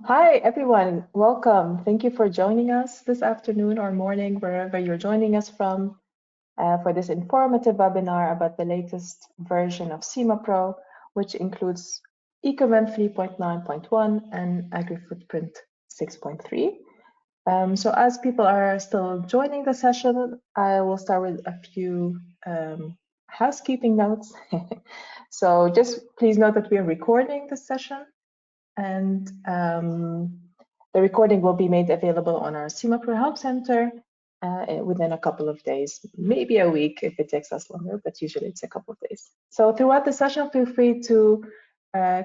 Hi, everyone. Welcome. Thank you for joining us this afternoon or morning, wherever you're joining us from, for this informative webinar about the latest version of SimaPro, which includes ecoinvent 3.9.1 and Agri-footprint 6.3. So as people are still joining the session, I will start with a few housekeeping notes. So just please note that we are recording this session, and the recording will be made available on our SimaPro Help Center within a couple of days, maybe a week if it takes us longer, but usually it's a couple of days. So throughout the session, feel free to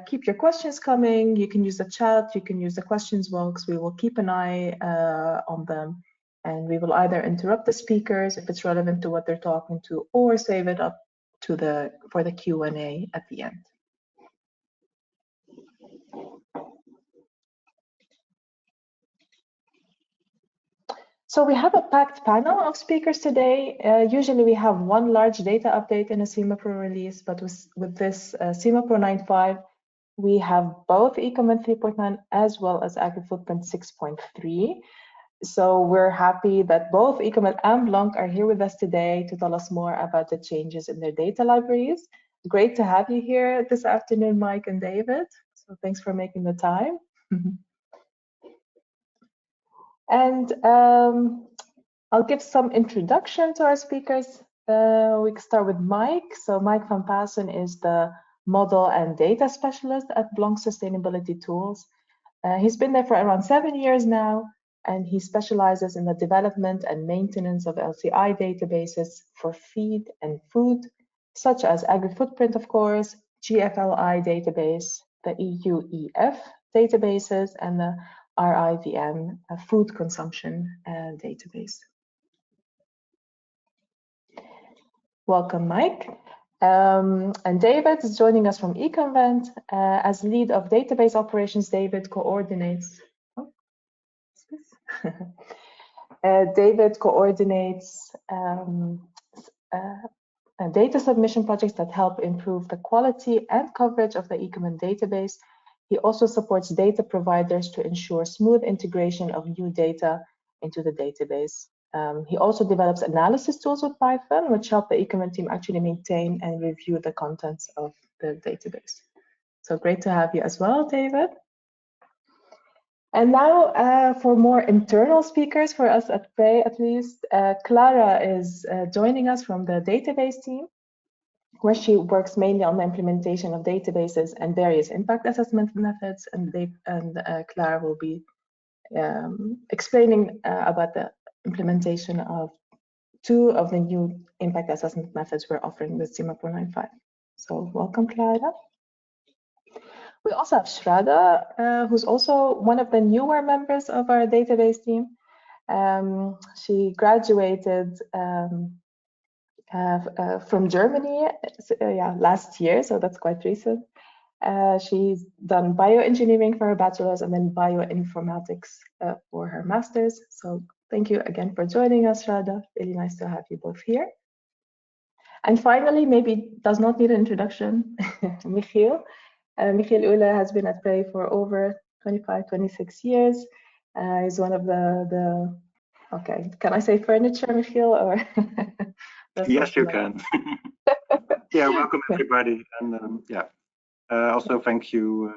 keep your questions coming. You can use the chat, you can use the questions box. We will keep an eye on them, and we will either interrupt the speakers if it's relevant to what they're talking to, or save it up to for the Q&A at the end. So we have a packed panel of speakers today. Usually we have one large data update in a SimaPro release, but with this SimaPro 9.5, we have both ecoinvent 3.9 as well as Agri-footprint 6.3. So we're happy that both ecoinvent and Blonk are here with us today to tell us more about the changes in their data libraries. Great to have you here this afternoon, Mike and David. So thanks for making the time. And I'll give some introduction to our speakers. We can start with Mike. So Mike van Pasen is the model and data specialist at Blonk Sustainability Tools. He's been there for around 7 years now, and he specializes in the development and maintenance of LCI databases for feed and food, such as Agri-footprint, of course, GFLI database, the EUEF databases, and the RIVM food consumption database. Welcome, Mike. And David is joining us from ecoinvent. As lead of database operations, David coordinates. David coordinates data submission projects that help improve the quality and coverage of the ecoinvent database. He also supports data providers to ensure smooth integration of new data into the database. He also develops analysis tools with Python, which help the ecoinvent team actually maintain and review the contents of the database. So great to have you as well, David. And now for more internal speakers for us at Prey, at least, Clara is joining us from the database team, where she works mainly on the implementation of databases and various impact assessment methods. And Clara will be explaining about the implementation of 2 of the new impact assessment methods we're offering with SimaPro 9.5. So welcome, Clara. We also have Shraddha, who's also one of the newer members of our database team. She graduated from Germany last year, so that's quite recent. She's done bioengineering for her bachelor's and then bioinformatics for her master's. So thank you again for joining us, Shraddha. Really nice to have you both here. And finally, maybe does not need an introduction, Michiel. Michiel Ule has been at Prey for over 25, 26 years. He's one of the okay, can I say furniture, Michiel, or? Yes, you can. Yeah, welcome everybody, and also thank you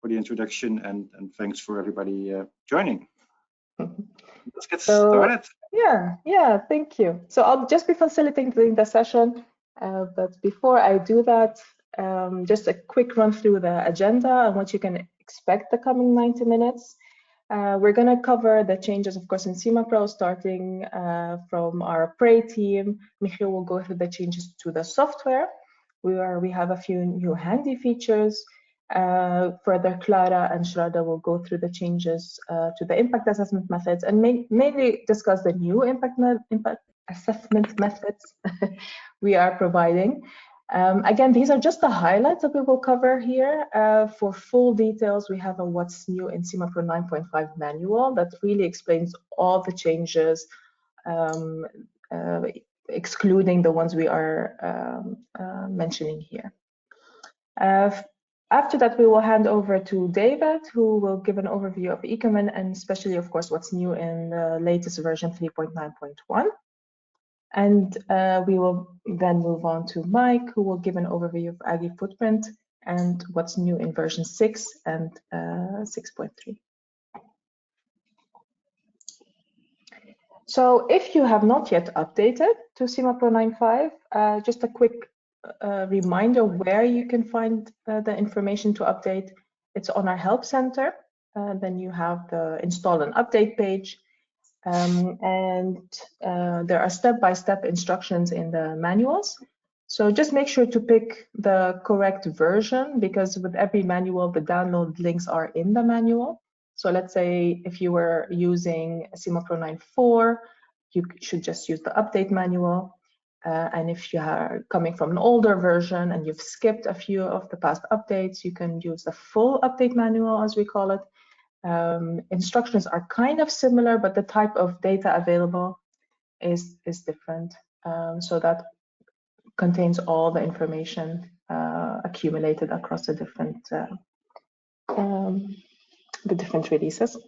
for the introduction, and thanks for everybody joining. Let's get started. Yeah, thank you. So I'll just be facilitating the session, but before I do that, just a quick run through the agenda and what you can expect the coming 90 minutes. We're going to cover the changes, of course, in SimaPro, starting from our Prey team. Michiel will go through the changes to the software, where we have a few new handy features. Further, Clara and Shraddha will go through the changes to the impact assessment methods and mainly discuss the new impact assessment methods we are providing. Again, these are just the highlights that we will cover here. For full details, we have a What's New in SimaPro 9.5 manual that really explains all the changes, excluding the ones we are mentioning here. After that, we will hand over to David, who will give an overview of ecoinvent and especially, of course, what's new in the latest version 3.9.1. And we will then move on to Mike, who will give an overview of Agri-footprint and what's new in version 6 and 6.3. So if you have not yet updated to SimaPro 9.5, just a quick reminder where you can find the information to update. It's on our help center. Then you have the install and update page. And there are step-by-step instructions in the manuals. So just make sure to pick the correct version, because with every manual, the download links are in the manual. So let's say if you were using SimaPro 9.4, you should just use the update manual. And if you are coming from an older version and you've skipped a few of the past updates, you can use the full update manual, as we call it. Instructions are kind of similar, but the type of data available is different. So that contains all the information accumulated across the different releases.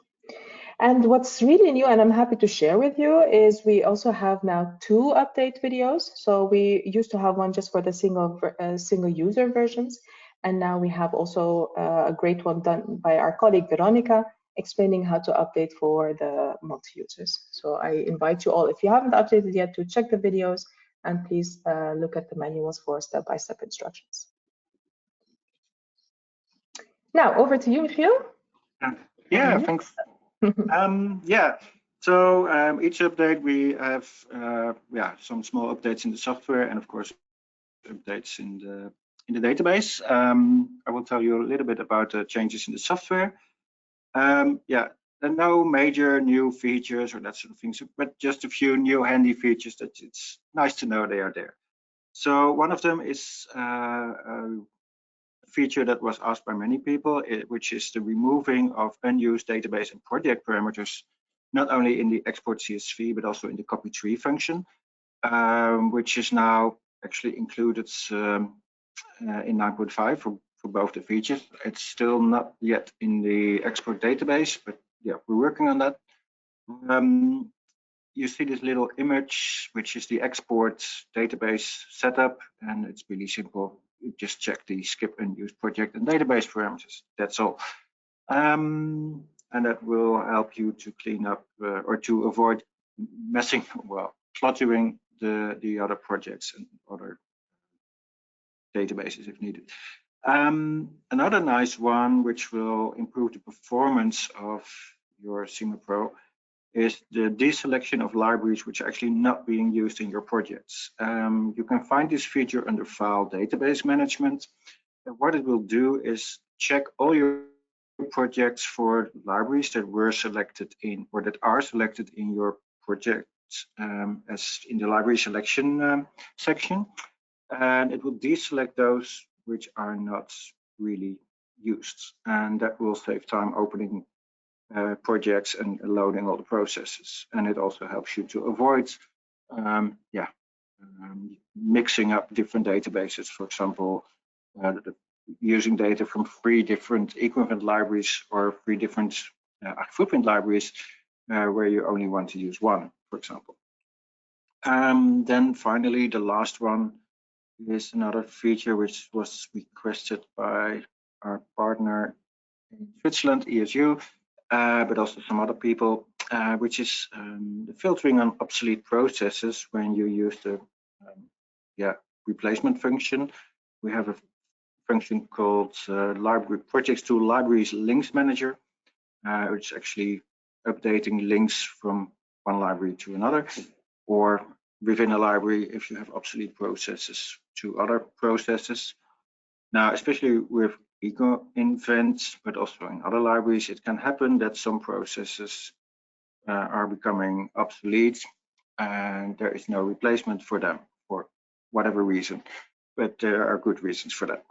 And what's really new, and I'm happy to share with you, is we also have now 2 update videos. So we used to have one just for the single user versions. And now we have also a great one done by our colleague Veronica, explaining how to update for the multi-users. So I invite you all, if you haven't updated yet, to check the videos and please look at the manuals for step-by-step instructions. Now over to you, Michiel. Yeah, thanks. Yeah, so each update we have some small updates in the software and of course updates in the database. I will tell you a little bit about the changes in the software. Yeah, there are no major new features or that sort of things, but just a few new handy features that it's nice to know they are there. So one of them is a feature that was asked by many people, which is the removing of unused database and project parameters, not only in the export CSV, but also in the copy tree function, which is now actually included in 9.5 for both the features. It's still not yet in the export database, but yeah, we're working on that. You see this little image, which is the export database setup, and it's really simple. You just check the skip unused project and database parameters. That's all. And that will help you to clean up or to avoid messing, cluttering the other projects and other databases if needed. Another nice one, which will improve the performance of your SimaPro, is the deselection of libraries which are actually not being used in your projects. You can find this feature under File Database Management. And what it will do is check all your projects for libraries that were selected in or that are selected in your project as in the library selection section. And it will deselect those which are not really used. And that will save time opening projects and loading all the processes. And it also helps you to avoid mixing up different databases. For example, using data from 3 different ecoinvent libraries or 3 different Agri-footprint libraries where you only want to use one, for example. Then finally, the last one is another feature which was requested by our partner in Switzerland, ESU, but also some other people, which is the filtering on obsolete processes when you use the replacement function. We have a function called library projects to libraries links manager, which is actually updating links from one library to another, or within a library if you have obsolete processes to other processes. Now, especially with ecoinvent, but also in other libraries, it can happen that some processes are becoming obsolete and there is no replacement for them for whatever reason, but there are good reasons for that.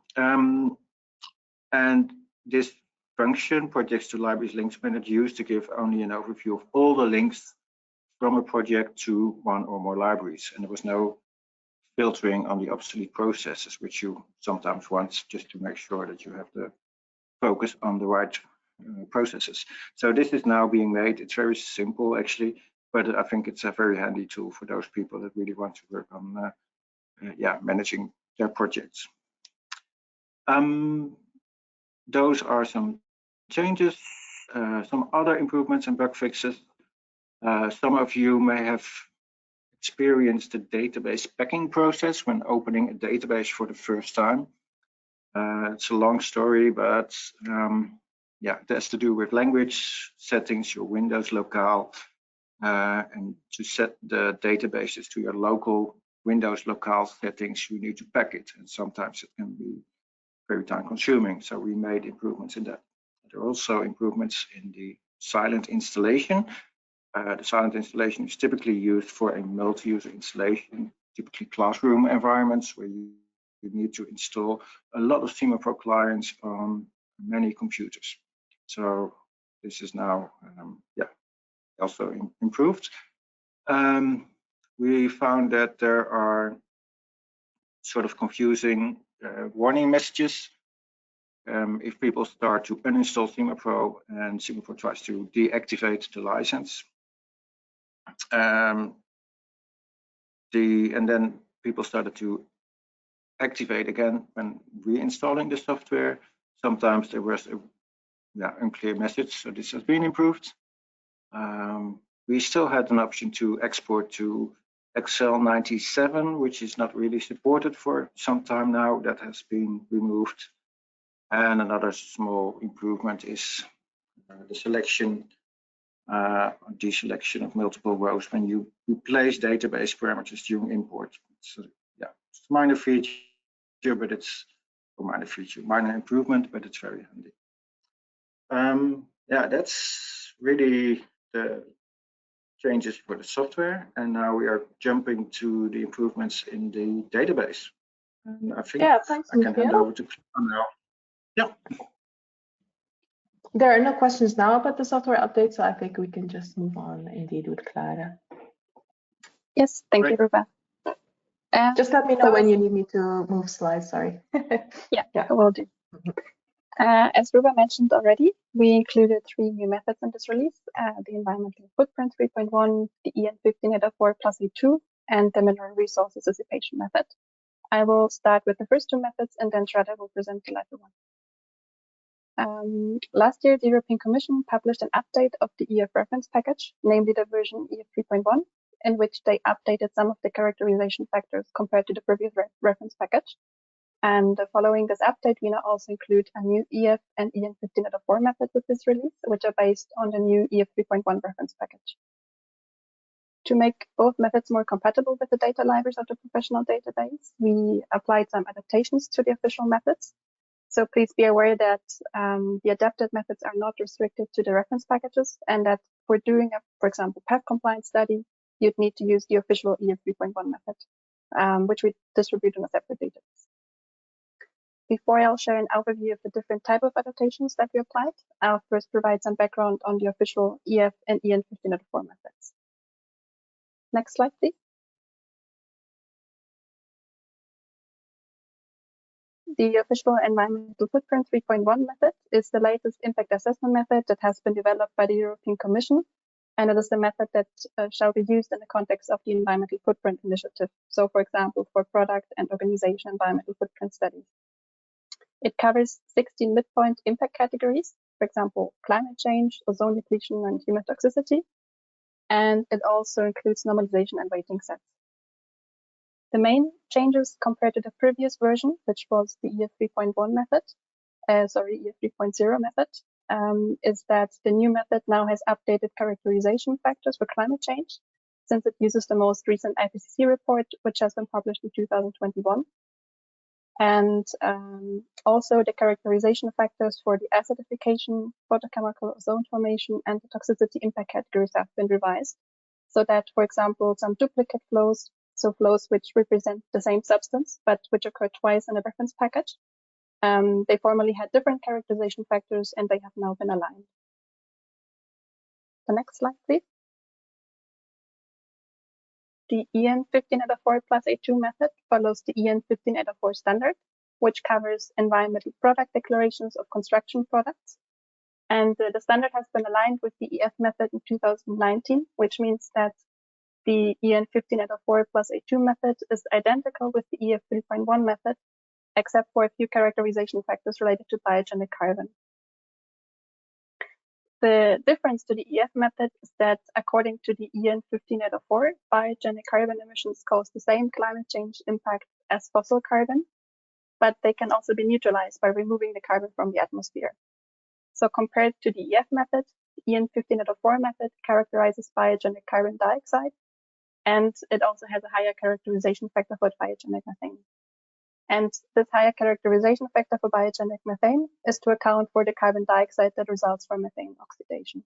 And this function, projects to libraries links manager, used to give only an overview of all the links from a project to one or more libraries, and there was no filtering on the obsolete processes, which you sometimes want just to make sure that you have the focus on the right processes. So this is now being made. It's very simple actually, but I think it's a very handy tool for those people that really want to work on managing their projects. Those are some changes, some other improvements and bug fixes. Some of you may have experienced the database packing process when opening a database for the first time. It's a long story, but yeah, it has to do with language settings, your Windows locale, and to set the databases to your local Windows locale settings, you need to pack it, and sometimes it can be very time consuming. So we made improvements in that. There are also improvements in the silent installation. The silent installation is typically used for a multi-user installation, typically classroom environments where you need to install a lot of SimaPro clients on many computers. So this is now also improved. We found that there are sort of confusing warning messages if people start to uninstall SimaPro and SimaPro tries to deactivate the license. And then people started to activate again when reinstalling the software. Sometimes there was a unclear message, so this has been improved. We still had an option to export to Excel 97, which is not really supported for some time now. That has been removed. And another small improvement is the selection, deselection of multiple rows when you replace database parameters during import. So yeah, it's a minor feature, but it's a minor improvement, but it's very handy. Yeah, that's really the changes for the software, and now we are jumping to the improvements in the database. And I think thanks, I can hand over to Clara now. Yeah. There are no questions now about the software update, so I think we can just move on indeed with Clara. Yes, thank you, Ruba. Just let me know when you need me to move slides, sorry. Yeah, I will do. As Ruba mentioned already, we included 3 new methods in this release, the environmental footprint 3.1, the EN15.4 plus E2, and the mineral resources dissipation method. I will start with the first 2 methods, and then Shraddha will present the latter one. Last year, the European Commission published an update of the EF reference package, namely the version EF 3.1, in which they updated some of the characterization factors compared to the previous reference package. And following this update, we now also include a new EF and EN15.4 method with this release, which are based on the new EF 3.1 reference package. To make both methods more compatible with the data libraries of the professional database, we applied some adaptations to the official methods. So please be aware that the adapted methods are not restricted to the reference packages, and that for doing, for example, PAF compliance study, you'd need to use the official EF 3.1 method, which we distribute on a separate database. Before I'll share an overview of the different type of adaptations that we applied, I'll first provide some background on the official EF and EN15.4 methods. Next slide, please. The official environmental footprint 3.1 method is the latest impact assessment method that has been developed by the European Commission, and it is the method that shall be used in the context of the environmental footprint initiative. So, for example, for product and organization environmental footprint studies. It covers 16 midpoint impact categories, for example, climate change, ozone depletion, and human toxicity. And it also includes normalization and weighting sets. The main changes compared to the previous version, which was the EF 3.1 method, EF 3.0 method, is that the new method now has updated characterization factors for climate change, since it uses the most recent IPCC report, which has been published in 2021. And also the characterization factors for the acidification, photochemical ozone formation, and the toxicity impact categories have been revised, so that, for example, some duplicate flows, so flows which represent the same substance, but which occur twice in a reference package, they formerly had different characterization factors, and they have now been aligned. The next slide, please. The EN 15/4 plus A2 method follows the EN 15/4 standard, which covers environmental product declarations of construction products. And the standard has been aligned with the EF method in 2019, which means that the EN 15/4 plus A2 method is identical with the EF 3.1 method, except for a few characterization factors related to biogenic carbon. The difference to the EF method is that according to the EN 15/4, biogenic carbon emissions cause the same climate change impact as fossil carbon, but they can also be neutralized by removing the carbon from the atmosphere. So compared to the EF method, the EN 15/4 method characterizes biogenic carbon dioxide, and it also has a higher characterization factor for biogenic methane. And this higher characterization factor for biogenic methane is to account for the carbon dioxide that results from methane oxidation.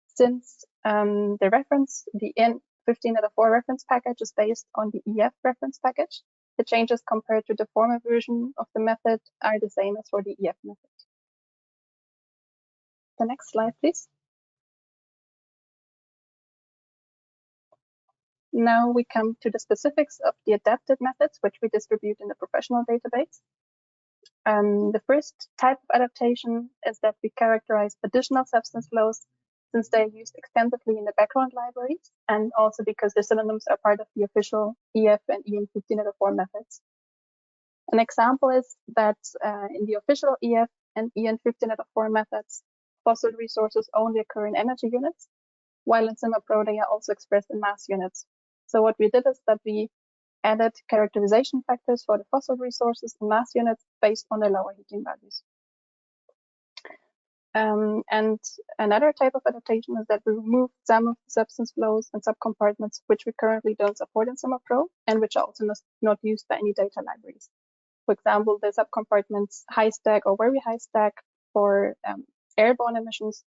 Since the EN 15/4 reference package is based on the EF reference package, the changes compared to the former version of the method are the same as for the EF method. The next slide, please. Now we come to the specifics of the adapted methods, which we distribute in the professional database. The first type of adaptation is that we characterize additional substance flows since they're used extensively in the background libraries, and also because the synonyms are part of the official EF and EN 15/4 methods. An example is that in the official EF and EN 15/4 methods, fossil resources only occur in energy units, while in SimaPro they are also expressed in mass units. So what we did is that we added characterization factors for the fossil resources in mass units based on the lower heating values. And another type of adaptation is that we removed some of the substance flows and subcompartments which we currently don't support in SimaPro and which are also not used by any data libraries. For example, the subcompartments high stack or very high stack for airborne emissions.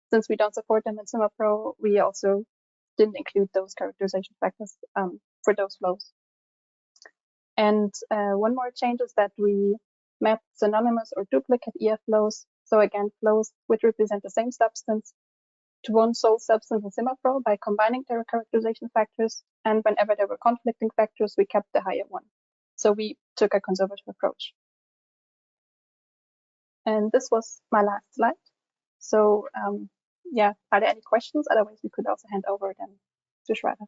Since we don't support them in SimaPro, we also didn't include those characterization factors for those flows. And one more change is that we map synonymous or duplicate EF flows. So again, flows which represent the same substance to one sole substance in SimaPro by combining their characterization factors. And whenever there were conflicting factors, we kept the higher one. So we took a conservative approach. And this was my last slide. So yeah, are there any questions? Otherwise, we could also hand over then to Shraddha.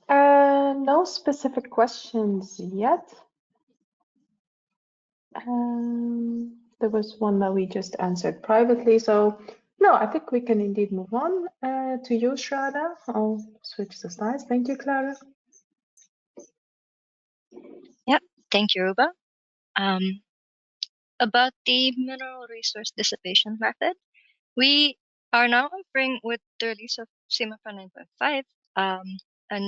No specific questions yet. There was one that we just answered privately. So no, I think we can indeed move on to you, Shraddha. I'll switch the slides. Thank you, Clara. Yeah, thank you, Ruba. About the mineral resource dissipation method, we are now offering with the release of SimaPro 9.5 a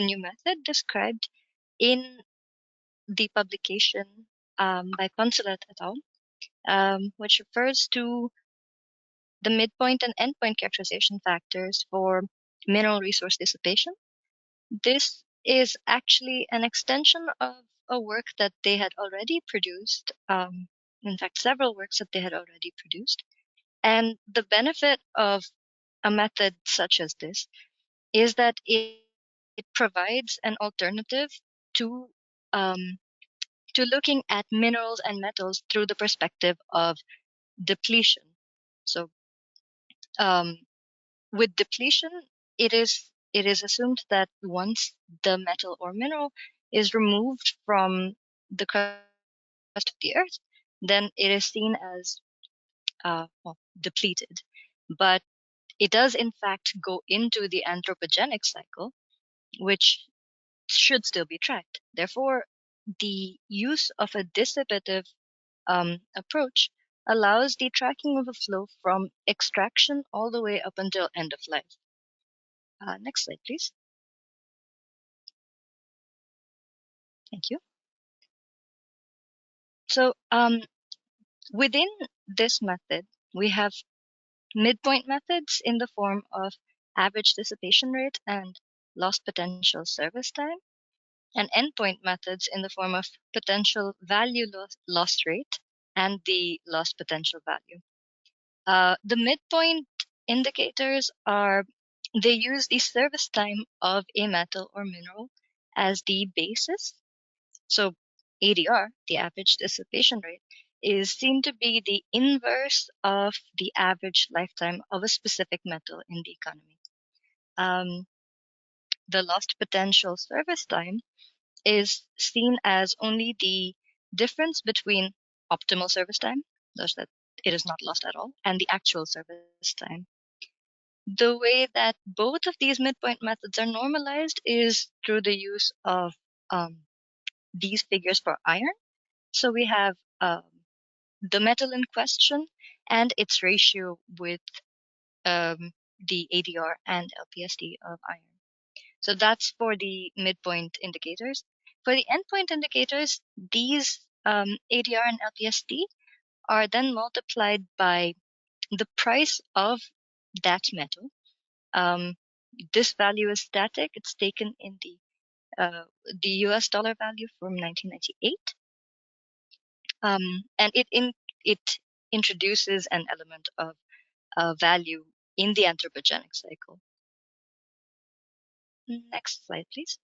new method described in the publication by Consulate et al., which refers to the midpoint and endpoint characterization factors for mineral resource dissipation. This is actually an extension of a work that they had already produced, in fact, several works that they had already produced. And the benefit of a method such as this is that it provides an alternative to looking at minerals and metals through the perspective of depletion. So with depletion, it is assumed that once the metal or mineral is removed from the crust of the earth, then it is seen as depleted. But it does in fact go into the anthropogenic cycle, which should still be tracked. Therefore, the use of a dissipative approach allows the tracking of a flow from extraction all the way up until end of life. Next slide, please. Thank you. So within this method, we have midpoint methods in the form of average dissipation rate and lost potential service time, and endpoint methods in the form of potential value loss rate and the lost potential value. The midpoint indicators they use the service time of a metal or mineral as the basis. So ADR, the average dissipation rate, is seen to be the inverse of the average lifetime of a specific metal in the economy. The lost potential service time is seen as only the difference between optimal service time, thus that it is not lost at all, and the actual service time. The way that both of these midpoint methods are normalized is through the use of these figures for iron. So we have the metal in question and its ratio with the ADR and LPST of iron. So that's for the midpoint indicators. For the endpoint indicators, these ADR and LPST are then multiplied by the price of that metal. This value is static. It's taken in the US dollar value from 1998. And it introduces an element of value in the anthropogenic cycle. Next slide, please.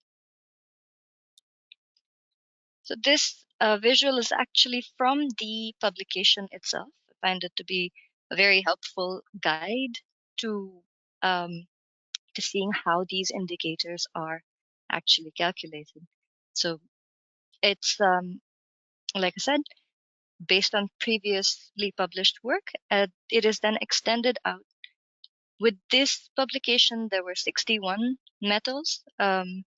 So this visual is actually from the publication itself. I find it to be a very helpful guide to seeing how these indicators are actually calculated. So it's, like I said, based on previously published work, it is then extended out. With this publication, there were 61 metals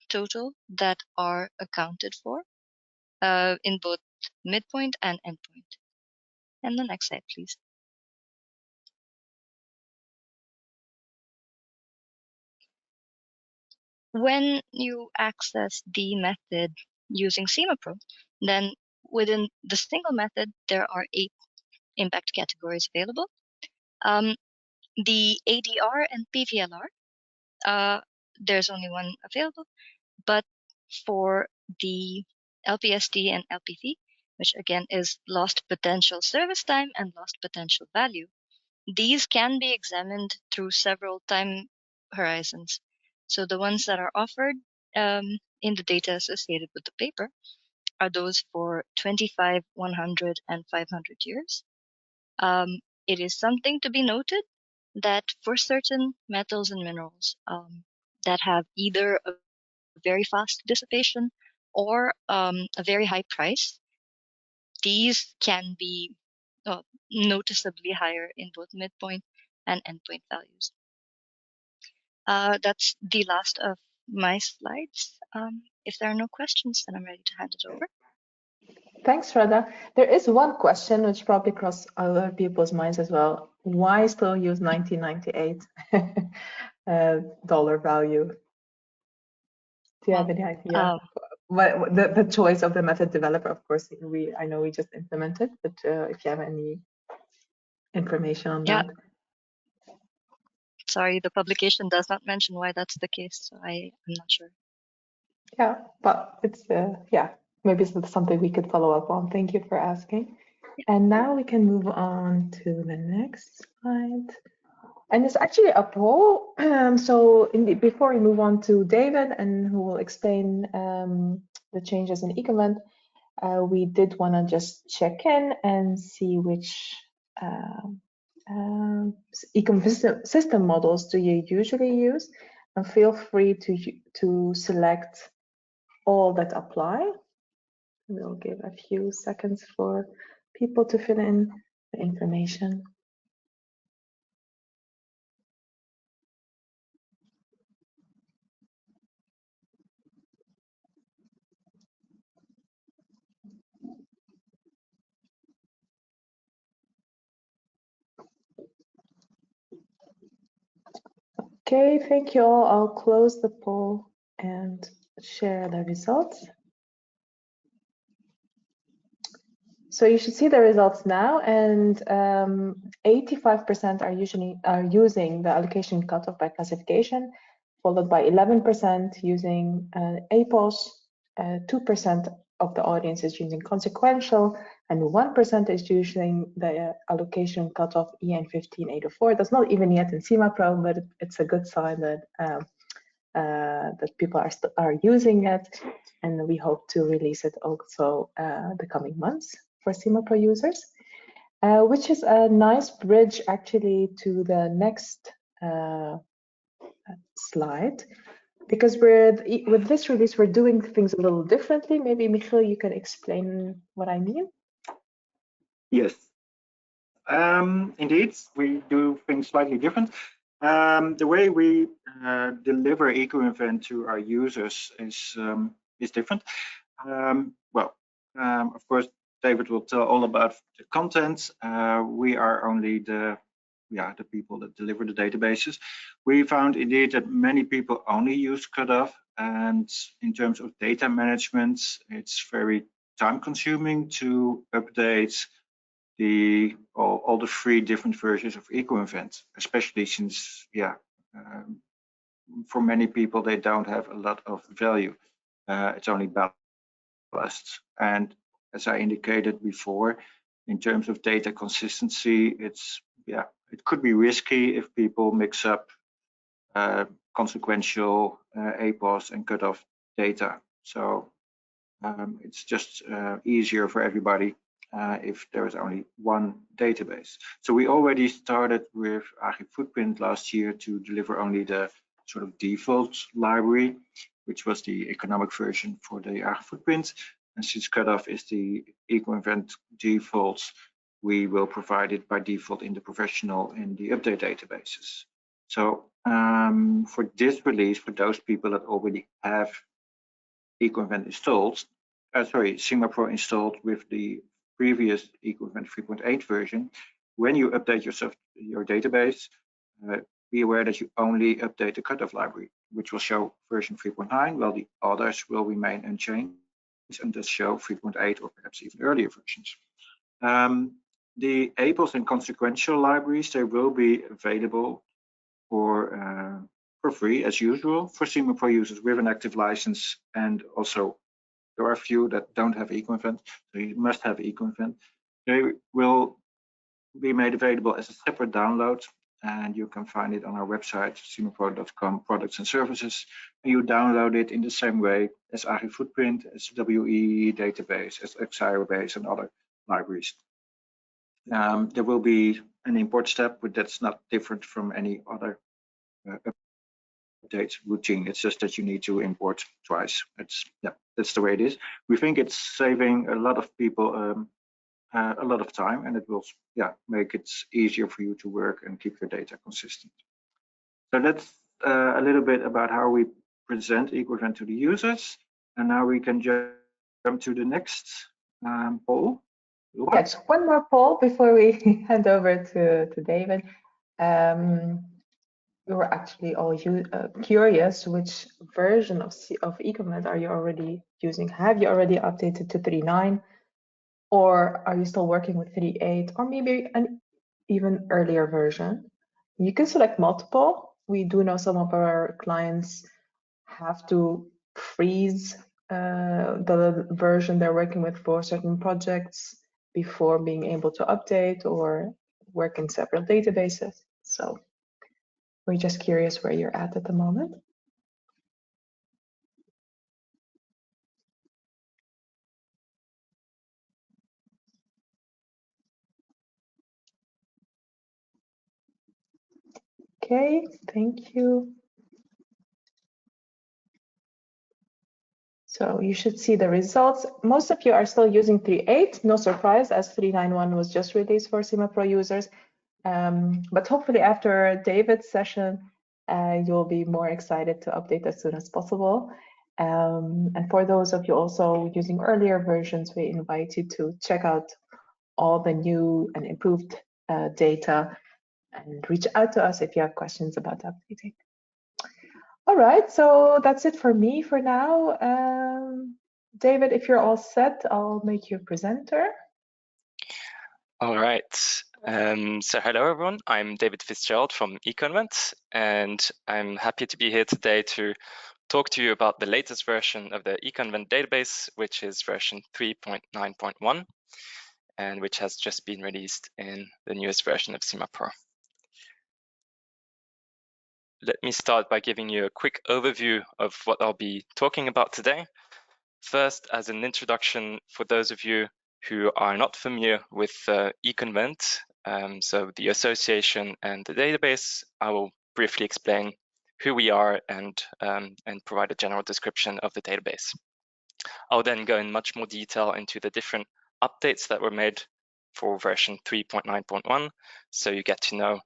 total that are accounted for in both midpoint and endpoint. And the next slide, please. When you access the method using SimaPro, then within the single method, there are 8 impact categories available. The ADR and PVLR, there's only one available, but for the LPST and LPV, which again is lost potential service time and lost potential value, these can be examined through several time horizons. So the ones that are offered in the data associated with the paper are those for 25, 100, and 500 years. It is something to be noted that for certain metals and minerals that have either a very fast dissipation or a very high price, these can be noticeably higher in both midpoint and endpoint values. That's the last of my slides. If there are no questions, then I'm ready to hand it over. Thanks, Radha. There is one question which probably crossed other people's minds as well. Why still use 1998 dollar value? Do you have any idea? The choice of the method developer, of course, I know we just implemented, but if you have any information on that. Sorry, the publication does not mention why that's the case, so I'm not sure. Yeah, but it's maybe it's something we could follow up on. Thank you for asking. And now we can move on to the next slide. And it's actually a poll. So before we move on to David, and who will explain the changes in ecoinvent, we did want to just check in and see which ecosystem models do you usually use, and feel free to select all that apply. We'll give a few seconds for people to fill in the information. Okay, thank you all. I'll close the poll and share the results. So you should see the results now, and 85% are using the allocation cutoff by classification, followed by 11% using APOS, 2% of the audience is using consequential, and 1% is using the allocation cutoff EN 15804. That's not even yet in SimaPro, but it's a good sign that that people are using it, and we hope to release it also the coming months for SimaPro users, which is a nice bridge actually to the next slide, because with this release we're doing things a little differently. Maybe Michiel, you can explain what I mean. Yes, indeed, we do things slightly different. The way we deliver ecoinvent to our users is different. Of course, David will tell all about the content. We are only the people that deliver the databases. We found indeed that many people only use cutoff, and in terms of data management, it's very time-consuming to update all the 3 different versions of ecoinvent, especially since for many people they don't have a lot of value. It's only ballast, and as I indicated before, in terms of data consistency, it could be risky if people mix up consequential, APOS, and cutoff data. So it's just easier for everybody if there is only one database. So we already started with Agri-footprint last year to deliver only the sort of default library, which was the economic version for the Agri-footprint. And since cutoff is the ecoinvent default, we will provide it by default in the professional in the update databases. So for this release, for those people that already have ecoinvent installed, SimaPro installed with the previous ecoinvent 3.8 version, when you update your database, be aware that you only update the cutoff library, which will show version 3.9, while the others will remain unchanged and just show 3.8 or perhaps even earlier versions. The APOS and consequential libraries, they will be available for free as usual for SimaPro users with an active license, and also there are a few that don't have ecoinvent, so you must have ecoinvent. They will be made available as a separate download, and you can find it on our website, simapro.com, products and services. And you download it in the same way as Agri-footprint, as WE database, as Xirobase, and other libraries. There will be an import step, but that's not different from any other update routine. It's just that you need to import twice. That's the way it is. We think it's saving a lot of people a lot of time, and it will make it easier for you to work and keep your data consistent. So that's a little bit about how we present ecoinvent to the users, and now we can jump to the next poll. Yes, one more poll before we hand over to David. We were actually all curious, which version of ecoinvent are you already using? Have you already updated to 3.9, or are you still working with 3.8, or maybe an even earlier version? You can select multiple. We do know some of our clients have to freeze the version they're working with for certain projects before being able to update or work in separate databases. So we're just curious where you're at the moment. Okay, thank you. So you should see the results. Most of you are still using 3.8, no surprise, as 3.9.1 was just released for SimaPro users. But hopefully after David's session, you'll be more excited to update as soon as possible. And for those of you also using earlier versions, we invite you to check out all the new and improved data and reach out to us if you have questions about updating. All right, so that's it for me for now. David, if you're all set, I'll make you a presenter. All right. So hello, everyone. I'm David Fitzgerald from ecoinvent, and I'm happy to be here today to talk to you about the latest version of the ecoinvent database, which is version 3.9.1, and which has just been released in the newest version of SimaPro. Let me start by giving you a quick overview of what I'll be talking about today. First, as an introduction for those of you who are not familiar with ecoinvent, so the association and the database, I will briefly explain who we are and provide a general description of the database. I'll then go in much more detail into the different updates that were made for version 3.9.1, so you get to know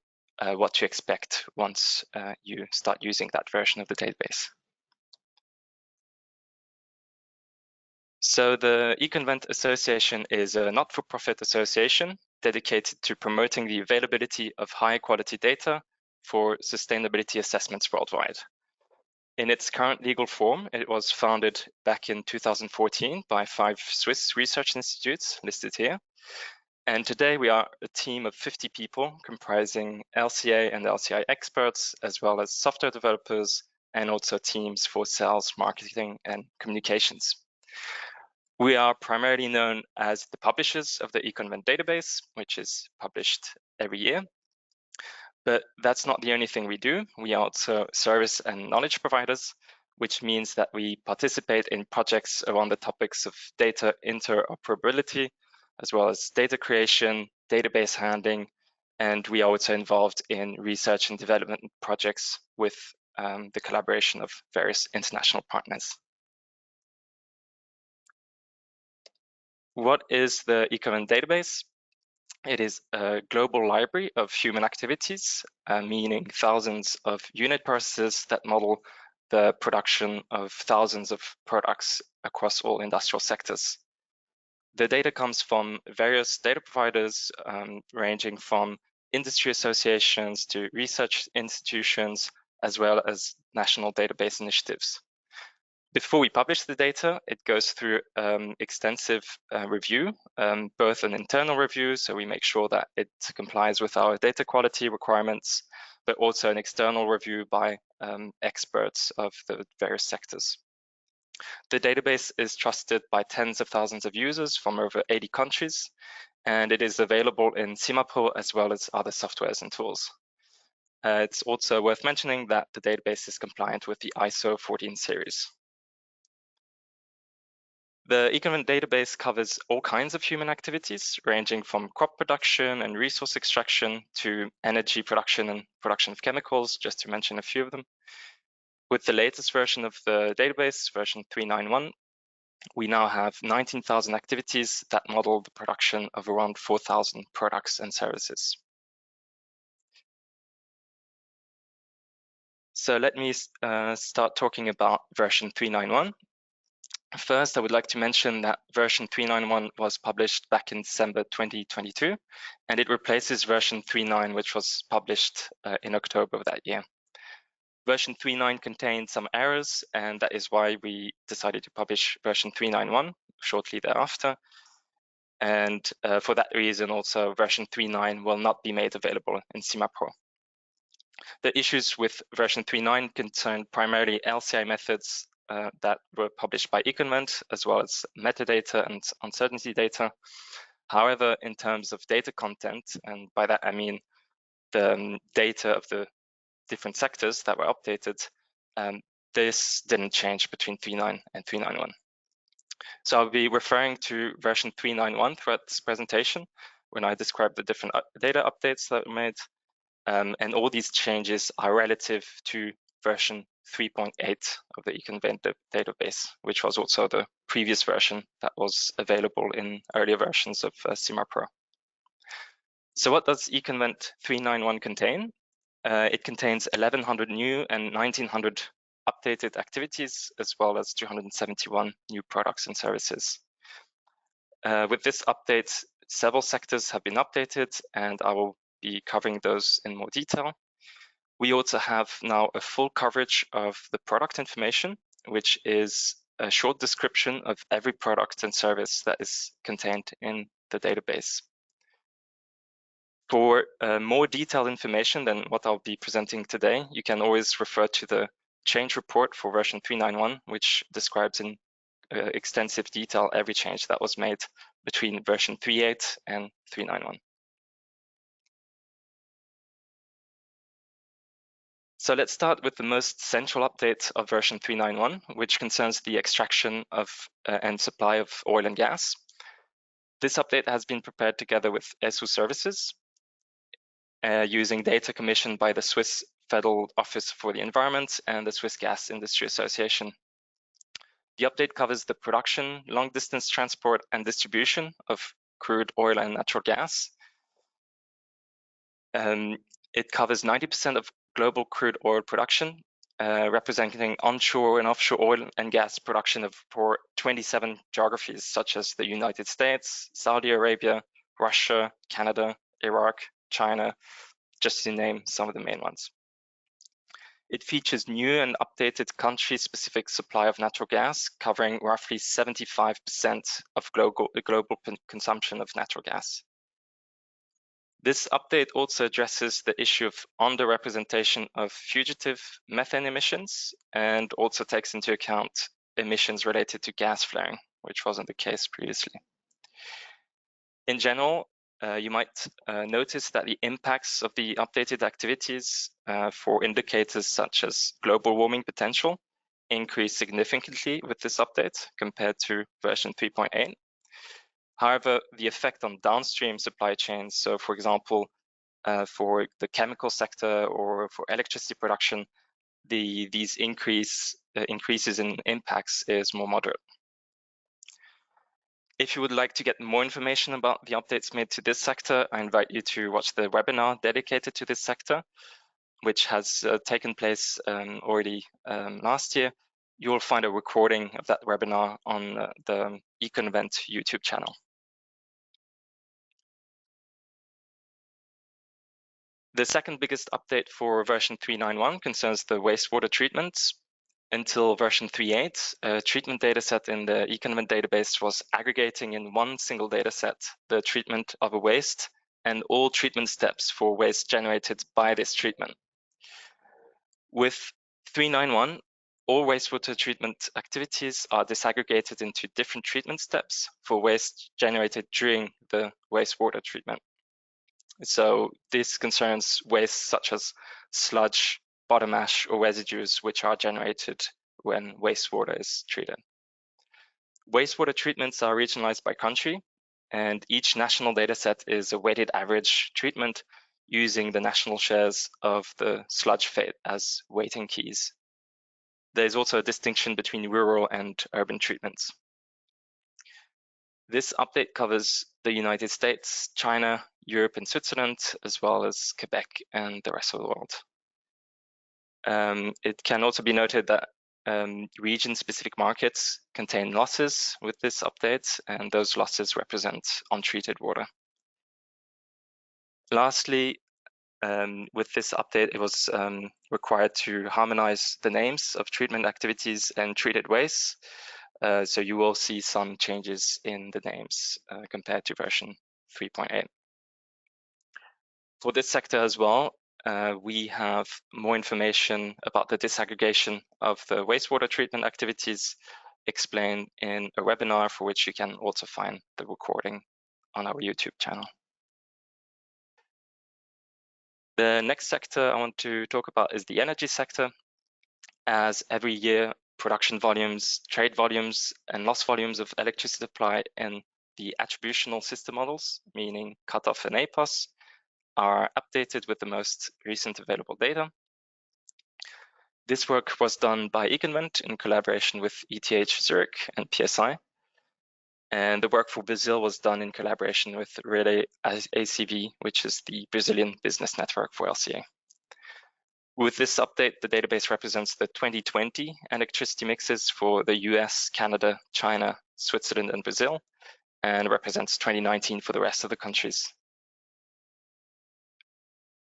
what to expect once you start using that version of the database. So the ecoinvent Association is a not-for-profit association dedicated to promoting the availability of high-quality data for sustainability assessments worldwide. In its current legal form, it was founded back in 2014 by 5 Swiss research institutes listed here. And today we are a team of 50 people comprising LCA and LCI experts, as well as software developers, and also teams for sales, marketing, and communications. We are primarily known as the publishers of the ecoinvent database, which is published every year. But that's not the only thing we do. We are also service and knowledge providers, which means that we participate in projects around the topics of data interoperability, as well as data creation, database handling, and we are also involved in research and development projects with the collaboration of various international partners. What is the ecoinvent database? It is a global library of human activities, meaning thousands of unit processes that model the production of thousands of products across all industrial sectors. The data comes from various data providers, ranging from industry associations to research institutions, as well as national database initiatives. Before we publish the data, it goes through extensive review, both an internal review, so we make sure that it complies with our data quality requirements, but also an external review by experts of the various sectors. The database is trusted by tens of thousands of users from over 80 countries, and it is available in SimaPro as well as other softwares and tools. It's also worth mentioning that the database is compliant with the ISO 14 series. The ecoinvent database covers all kinds of human activities, ranging from crop production and resource extraction to energy production and production of chemicals, just to mention a few of them. With the latest version of the database, version 3.9.1, we now have 19,000 activities that model the production of around 4,000 products and services. So let me start talking about version 3.9.1. First, I would like to mention that version 3.9.1 was published back in December 2022, and it replaces version 3.9, which was published in October of that year. Version 3.9 contained some errors, and that is why we decided to publish version 3.9.1 shortly thereafter. And for that reason, also version 3.9 will not be made available in SimaPro. The issues with version 3.9 concern primarily LCI methods that were published by ecoinvent, as well as metadata and uncertainty data. However, in terms of data content, and by that I mean the data of the different sectors that were updated, this didn't change between 3.9 and 3.9.1. So I'll be referring to version 3.9.1 throughout this presentation when I describe the different data updates that were made. And all these changes are relative to version 3.8 of the ecoinvent database, which was also the previous version that was available in earlier versions of SimaPro. So what does ecoinvent 3.9.1 contain? It contains 1,100 new and 1,900 updated activities, as well as 271 new products and services. With this update, several sectors have been updated, and I will be covering those in more detail. We also have now a full coverage of the product information, which is a short description of every product and service that is contained in the database. For more detailed information than what I'll be presenting today, you can always refer to the change report for version 391, which describes in extensive detail every change that was made between version 3.8 and 391. So let's start with the most central update of version 391, which concerns the extraction of and supply of oil and gas. This update has been prepared together with ESU services using data commissioned by the Swiss Federal Office for the Environment and the Swiss Gas Industry Association. The update covers the production, long-distance transport and distribution of crude oil and natural gas. It covers 90% of global crude oil production, representing onshore and offshore oil and gas production for 27 geographies, such as the United States, Saudi Arabia, Russia, Canada, Iraq, China, just to name some of the main ones. It features new and updated country-specific supply of natural gas, covering roughly 75% of global consumption of natural gas. This update also addresses the issue of underrepresentation of fugitive methane emissions and also takes into account emissions related to gas flaring, which wasn't the case previously. In general, you might notice that the impacts of the updated activities for indicators such as global warming potential increase significantly with this update compared to version 3.8. However, the effect on downstream supply chains, so for example, for the sector or for electricity production, these increases in impacts is more moderate. If you would like to get more information about the updates made to this sector, I invite you to watch the webinar dedicated to this sector, which has taken place already last year. You will find a recording of that webinar on the ecoinvent YouTube channel. The second biggest update for version 391 concerns the wastewater treatment. Until version 3.8, a treatment dataset in the ecoinvent database was aggregating in one single dataset the treatment of a waste and all treatment steps for waste generated by this treatment. With 391, all wastewater treatment activities are disaggregated into different treatment steps for waste generated during the wastewater treatment. So this concerns waste such as sludge, bottom ash, or residues which are generated when wastewater is treated. Wastewater treatments are regionalized by country, and each national dataset is a weighted average treatment using the national shares of the sludge fate as weighting keys. There is also a distinction between rural and urban treatments. This update covers the United States, China, Europe and Switzerland, as well as Quebec and the rest of the world. It can also be noted that region-specific markets contain losses with this update, and those losses represent untreated water. Lastly, with this update, it was required to harmonize the names of treatment activities and treated waste. So you will see some changes in the names compared to version 3.8. For this sector as well, we have more information about the disaggregation of the wastewater treatment activities explained in a webinar for which you can also find the recording on our YouTube channel. The next sector I want to talk about is the energy sector. As every year, production volumes, trade volumes, and loss volumes of electricity supply in the attributional system models, meaning cutoff and APOS, are updated with the most recent available data. This work was done by ecoinvent in collaboration with ETH Zurich and PSI. And the work for Brazil was done in collaboration with Relay ACV, which is the Brazilian business network for LCA. With this update, the database represents the 2020 electricity mixes for the US, Canada, China, Switzerland, and Brazil, and represents 2019 for the rest of the countries.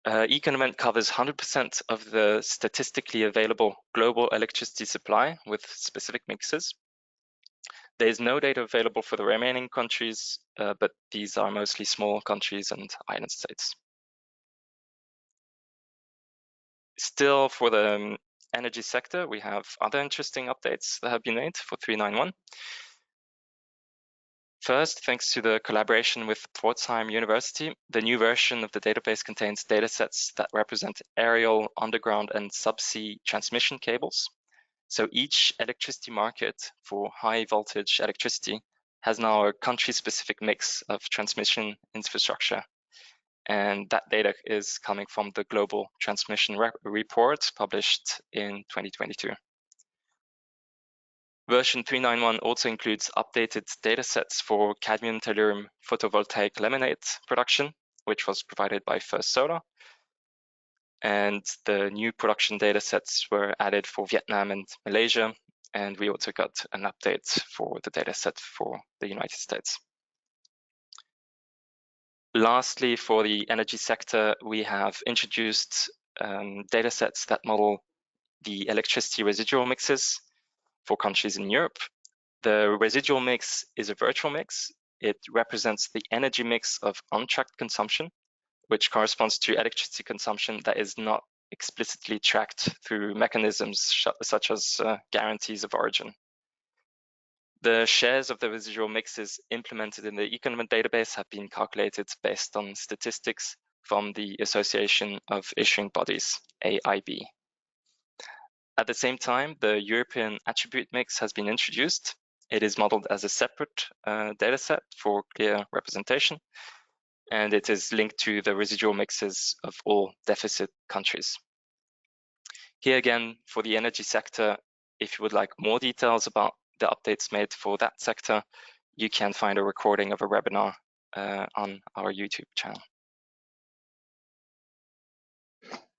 ecoinvent covers 100% of the statistically available global electricity supply with specific mixes. There is no data available for the remaining countries, but these are mostly small countries and island states. Still, for the energy sector, we have other interesting updates that have been made for 391. First, thanks to the collaboration with Pforzheim University, the new version of the database contains datasets that represent aerial, underground, and subsea transmission cables. So each electricity market for high voltage electricity has now a country-specific mix of transmission infrastructure. And that data is coming from the Global Transmission Report published in 2022. Version 391 also includes updated datasets for cadmium tellurium photovoltaic laminate production, which was provided by First Solar. And the new production datasets were added for Vietnam and Malaysia. And we also got an update for the dataset for the United States. Lastly, for the energy sector, we have introduced datasets that model the electricity residual mixes for countries in Europe. The residual mix is a virtual mix. It represents the energy mix of untracked consumption, which corresponds to electricity consumption that is not explicitly tracked through mechanisms such as guarantees of origin. The shares of the residual mixes implemented in the ecoinvent database have been calculated based on statistics from the Association of Issuing Bodies, AIB. At the same time, the European attribute mix has been introduced. It is modeled as a separate dataset for clear representation, and it is linked to the residual mixes of all deficit countries. Here again, for the energy sector, if you would like more details about the updates made for that sector, you can find a recording of a webinar on our YouTube channel.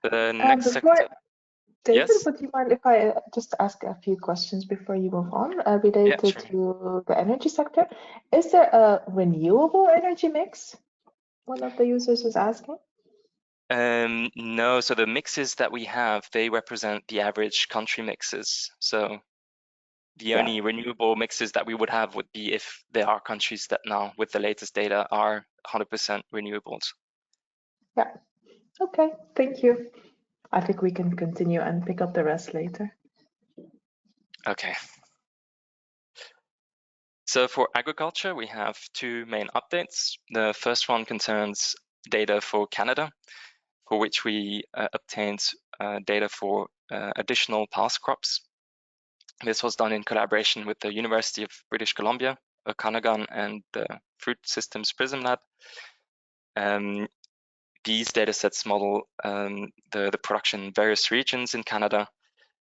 The next sector. David, Yes? would you mind if I just ask a few questions before you move on related to the energy sector? Is there a renewable energy mix? One of the users is asking. No, so the mixes that we have, they represent the average country mixes. So the only renewable mixes that we would have would be if there are countries that now, with the latest data, are 100% renewables. Yeah, okay, thank you. I think we can continue and pick up the rest later. Okay. So for agriculture, we have two main updates. The first one concerns data for Canada, for which we obtained data for additional past crops. This was done in collaboration with the University of British Columbia, Okanagan, and the Fruit Systems Prism Lab. These datasets model the production in various regions in Canada.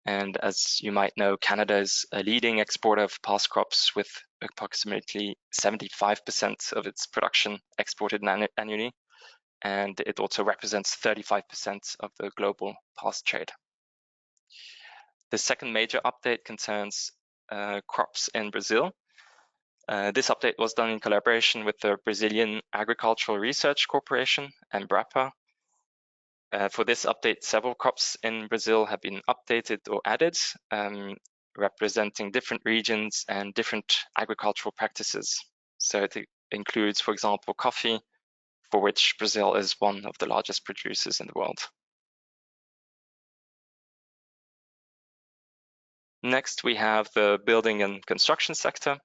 And as you might know, Canada is a leading exporter of past crops with approximately 75% of its production exported annually. And it also represents 35% of the global past trade. The second major update concerns crops in Brazil. This update was done in collaboration with the Brazilian Agricultural Research Corporation, Embrapa. For this update, several crops in Brazil have been updated or added, representing different regions and different agricultural practices. So it includes, for example, coffee, for which Brazil is one of the largest producers in the world. Next, we have the building and construction sector.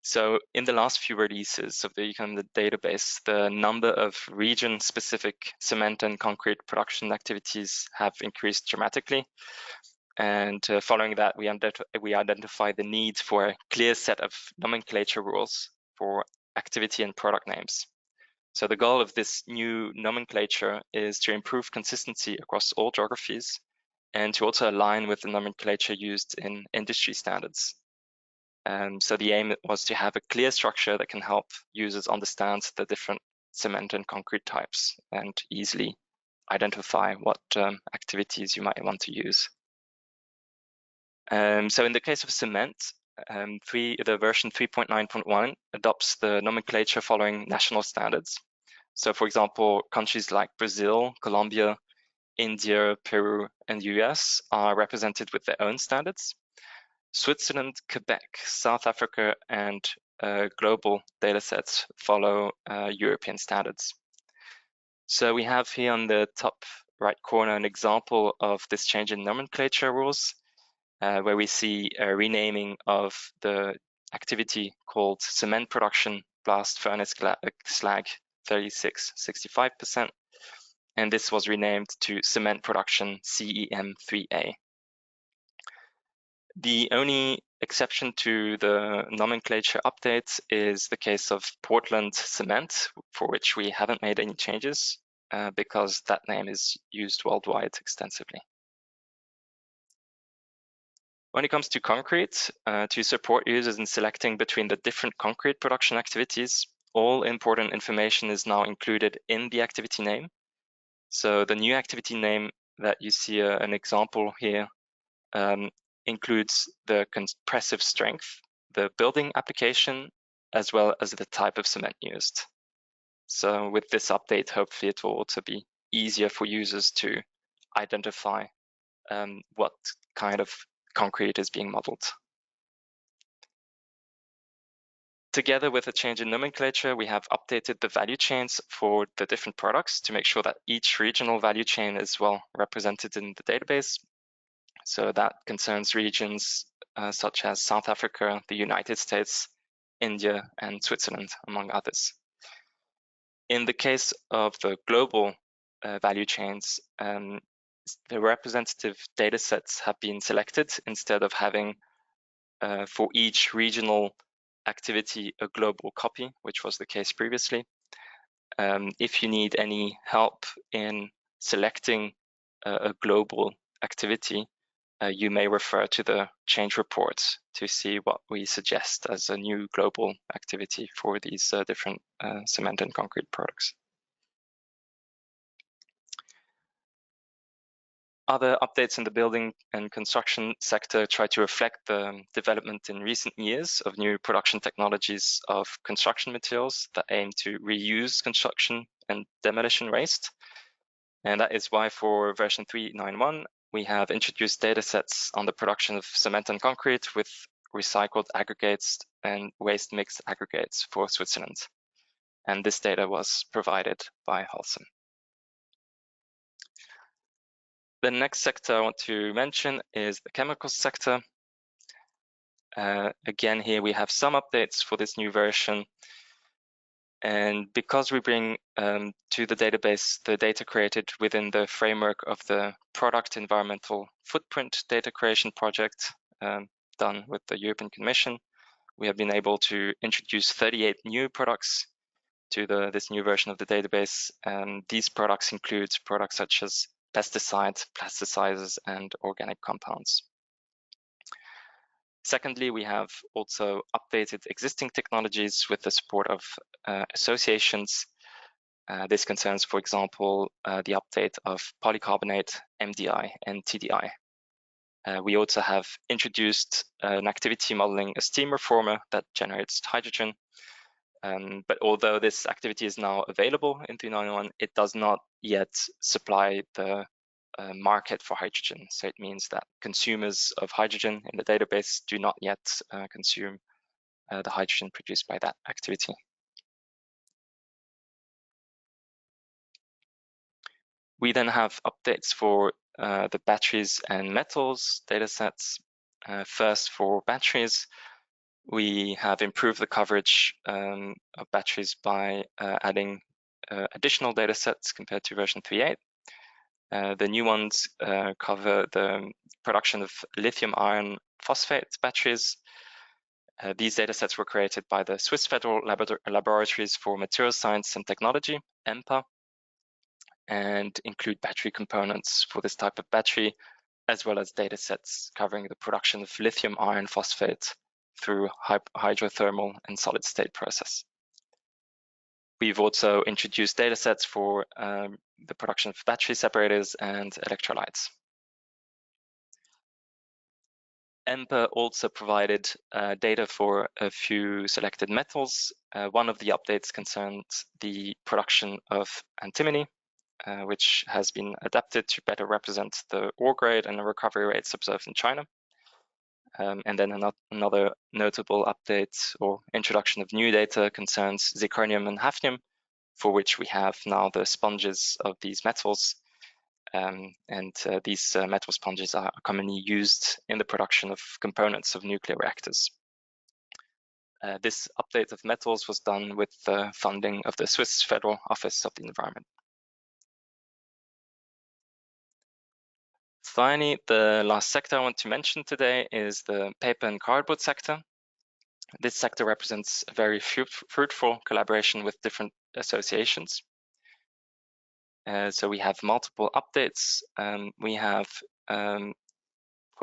So in the last few releases of the ecoinvent database, the number of region-specific cement and concrete production activities have increased dramatically. And following that, we identify the need for a clear set of nomenclature rules for activity and product names. So the goal of this new nomenclature is to improve consistency across all geographies and to also align with the nomenclature used in industry standards. So the aim was to have a clear structure that can help users understand the different cement and concrete types and easily identify what activities you might want to use. So in the case of cement, the version 3.9.1 adopts the nomenclature following national standards. So for example, countries like Brazil, Colombia, India, Peru, and US are represented with their own standards. Switzerland, Quebec, South Africa, and global datasets follow European standards. So we have here on the top right corner an example of this change in nomenclature rules, where we see a renaming of the activity called cement production blast furnace slag 3665%, and this was renamed to cement production CEM3A. The only exception to the nomenclature updates is the case of Portland Cement, for which we haven't made any changes because that name is used worldwide extensively. When it comes to concrete, to support users in selecting between the different concrete production activities, all important information is now included in the activity name. So the new activity name that you see an example here includes the compressive strength, the building application, as well as the type of cement used. So with this update, hopefully it will also be easier for users to identify what kind of concrete is being modeled. Together with a change in nomenclature, we have updated the value chains for the different products to make sure that each regional value chain is well represented in the database. So that concerns regions such as South Africa, the United States, India, and Switzerland, among others. In the case of the global value chains, the representative data sets have been selected instead of having for each regional activity a global copy, which was the case previously. If you need any help in selecting a global activity, you may refer to the change report to see what we suggest as a new global activity for these different cement and concrete products. Other updates in the building and construction sector try to reflect the development in recent years of new production technologies of construction materials that aim to reuse construction and demolition waste. And that is why for version 391, we have introduced data sets on the production of cement and concrete with recycled aggregates and waste mixed aggregates for Switzerland. And this data was provided by Holcim. The next sector I want to mention is the chemicals sector. Again, here we have some updates for this new version. And because we bring to the database the data created within the framework of the product environmental footprint data creation project done with the European Commission, we have been able to introduce 38 new products to this new version of the database. These products include products such as pesticides, plasticizers, and organic compounds. Secondly, we have also updated existing technologies with the support of associations. This concerns, for example, the update of polycarbonate, MDI, and TDI. We also have introduced an activity modeling a steam reformer that generates hydrogen. But although this activity is now available in 391, it does not yet supply the market for hydrogen. So it means that consumers of hydrogen in the database do not yet consume the hydrogen produced by that activity. We then have updates for the batteries and metals datasets. First, for batteries, we have improved the coverage of batteries by adding additional datasets compared to version 3.8. The new ones cover the production of lithium iron phosphate batteries. These datasets were created by the Swiss Federal Laboratories for Materials Science and Technology, EMPA, and include battery components for this type of battery, as well as datasets covering the production of lithium iron phosphate through hydrothermal and solid state process. We've also introduced datasets for the production of battery separators and electrolytes. EMPA also provided data for a few selected metals. One of the updates concerns the production of antimony, which has been adapted to better represent the ore grade and the recovery rates observed in China. And then another notable update or introduction of new data concerns zirconium and hafnium, for which we have now the sponges of these metals. These metal sponges are commonly used in the production of components of nuclear reactors. This update of metals was done with the funding of the Swiss Federal Office of the Environment. Finally, the last sector I want to mention today is the paper and cardboard sector. This sector represents a very fruitful collaboration with different associations. So we have multiple updates. We have, for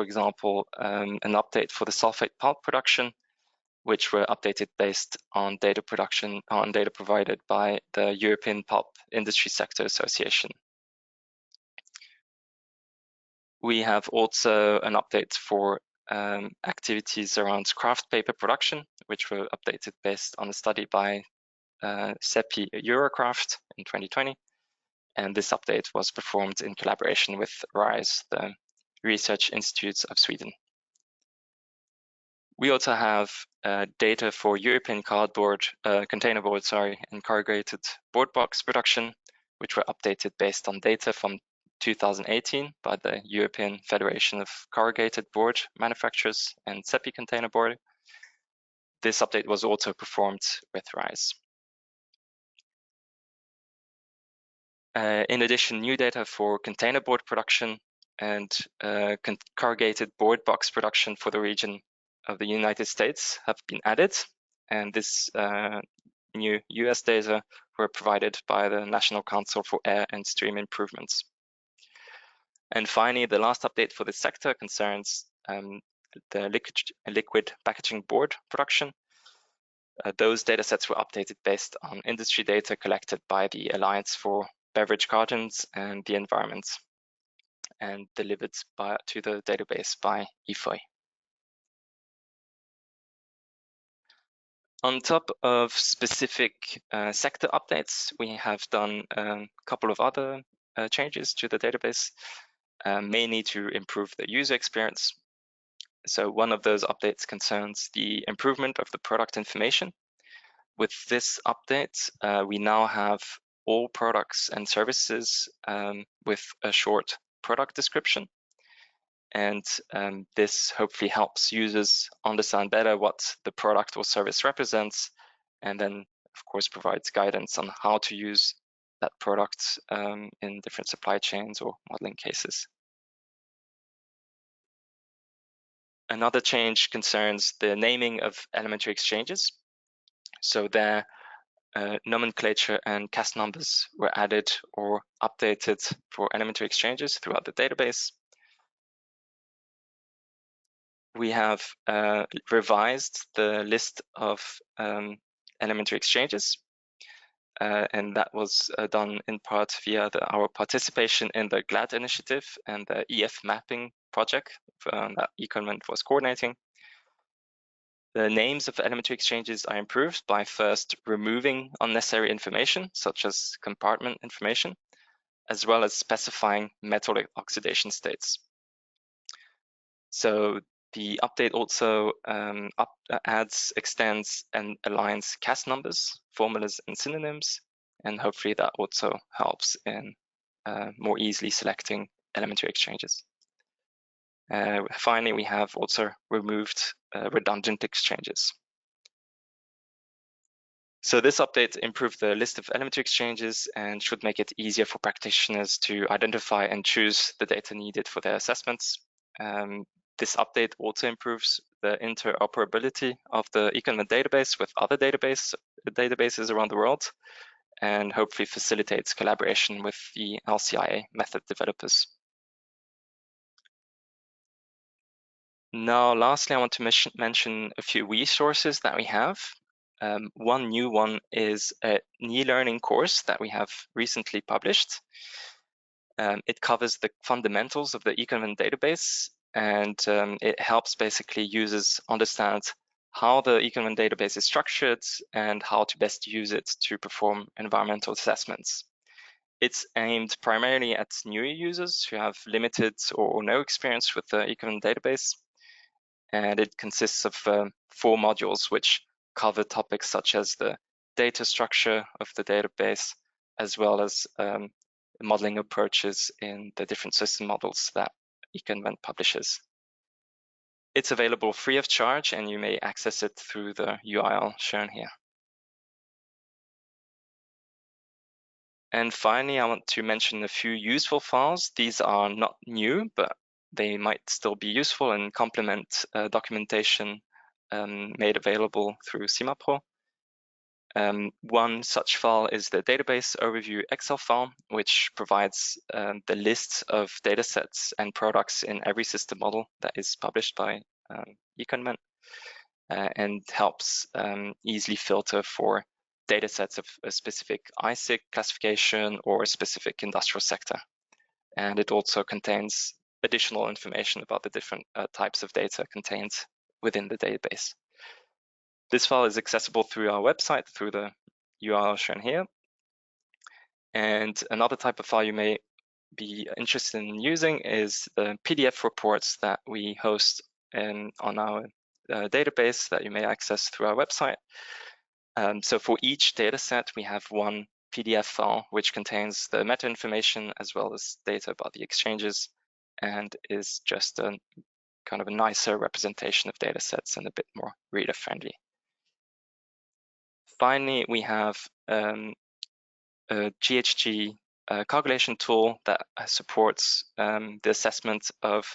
example, an update for the sulfate pulp production, which were updated based on data provided by the European Pulp Industry Sector Association. We have also an update for activities around craft paper production, which were updated based on a study by CEPI Eurocraft in 2020. And this update was performed in collaboration with RISE, the Research Institutes of Sweden. We also have data for European cardboard, containerboard, and corrugated board box production, which were updated based on data from 2018 by the European Federation of Corrugated Board Manufacturers and CEPI Containerboard. This update was also performed with RISE. In addition, new data for containerboard production and corrugated board box production for the region of the United States have been added, and this new US data were provided by the National Council for Air and Stream Improvements. And finally, the last update for this sector concerns the liquid packaging board production. Those data sets were updated based on industry data collected by the Alliance for Beverage Cartons and the Environment, and delivered to the database by EFOI. On top of specific sector updates, we have done a couple of other changes to the database, mainly to improve the user experience. So one of those updates concerns the improvement of the product information. With this update, we now have all products and services with a short product description. And this hopefully helps users understand better what the product or service represents, and then of course provides guidance on how to use that product in different supply chains or modeling cases. Another change concerns the naming of elementary exchanges. So their nomenclature and CAS numbers were added or updated for elementary exchanges throughout the database. We have revised the list of elementary exchanges, and that was done in part via our participation in the GLAD initiative and the EF mapping project that ecoinvent was coordinating. The names of elementary exchanges are improved by first removing unnecessary information, such as compartment information, as well as specifying metal oxidation states. So the update also adds, extends, and aligns CAS numbers, formulas, and synonyms, and hopefully that also helps in more easily selecting elementary exchanges. Finally, we have also removed redundant exchanges. So this update improved the list of elementary exchanges and should make it easier for practitioners to identify and choose the data needed for their assessments. This update also improves the interoperability of the ecoinvent database with other databases around the world, and hopefully facilitates collaboration with the LCIA method developers. Now, lastly, I want to mention a few resources that we have. One new one is an e-learning course that we have recently published. It covers the fundamentals of the ecoinvent database, and it helps basically users understand how the ecoinvent database is structured and how to best use it to perform environmental assessments. It's aimed primarily at newer users who have limited or no experience with the ecoinvent database, and it consists of 4 modules which cover topics such as the data structure of the database, as well as modeling approaches in the different system models that ecoinvent publishes. It's available free of charge, and you may access it through the URL shown here. And finally, I want to mention a few useful files. These are not new, but they might still be useful and complement documentation made available through SimaPro. One such file is the database overview Excel file, which provides the list of datasets and products in every system model that is published by ecoinvent, and helps easily filter for datasets of a specific ISIC classification or a specific industrial sector. And it also contains additional information about the different types of data contained within the database. This file is accessible through our website, through the URL shown here. And another type of file you may be interested in using is the PDF reports that we host on our database that you may access through our website. So for each data set, we have one PDF file which contains the meta information as well as data about the exchanges, and is just a kind of a nicer representation of data sets and a bit more reader friendly. Finally, we have a GHG calculation tool that supports the assessment of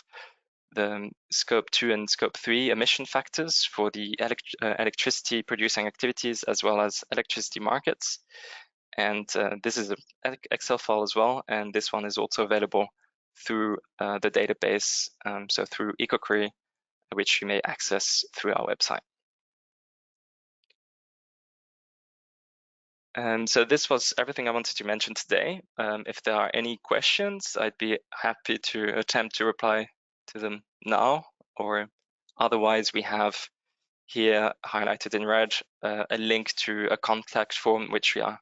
the scope 2 and scope 3 emission factors for the electricity producing activities as well as electricity markets. And this is an Excel file as well, and this one is also available through the database, so through EcoQuery, which you may access through our website. So this was everything I wanted to mention today. If there are any questions, I'd be happy to attempt to reply to them now, or otherwise we have here highlighted in red a link to a contact form, which we are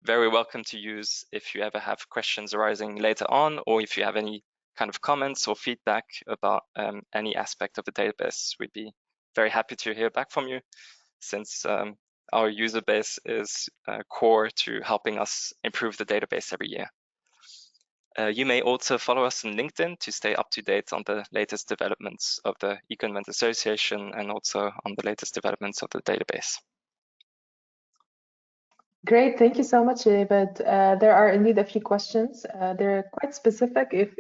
very welcome to use if you ever have questions arising later on, or if you have any kind of comments or feedback about any aspect of the database. We'd be very happy to hear back from you, since our user base is core to helping us improve the database every year. You may also follow us on LinkedIn to stay up to date on the latest developments of the ecoinvent Association and also on the latest developments of the database. Great, thank you so much, David. There are indeed a few questions. They're quite specific if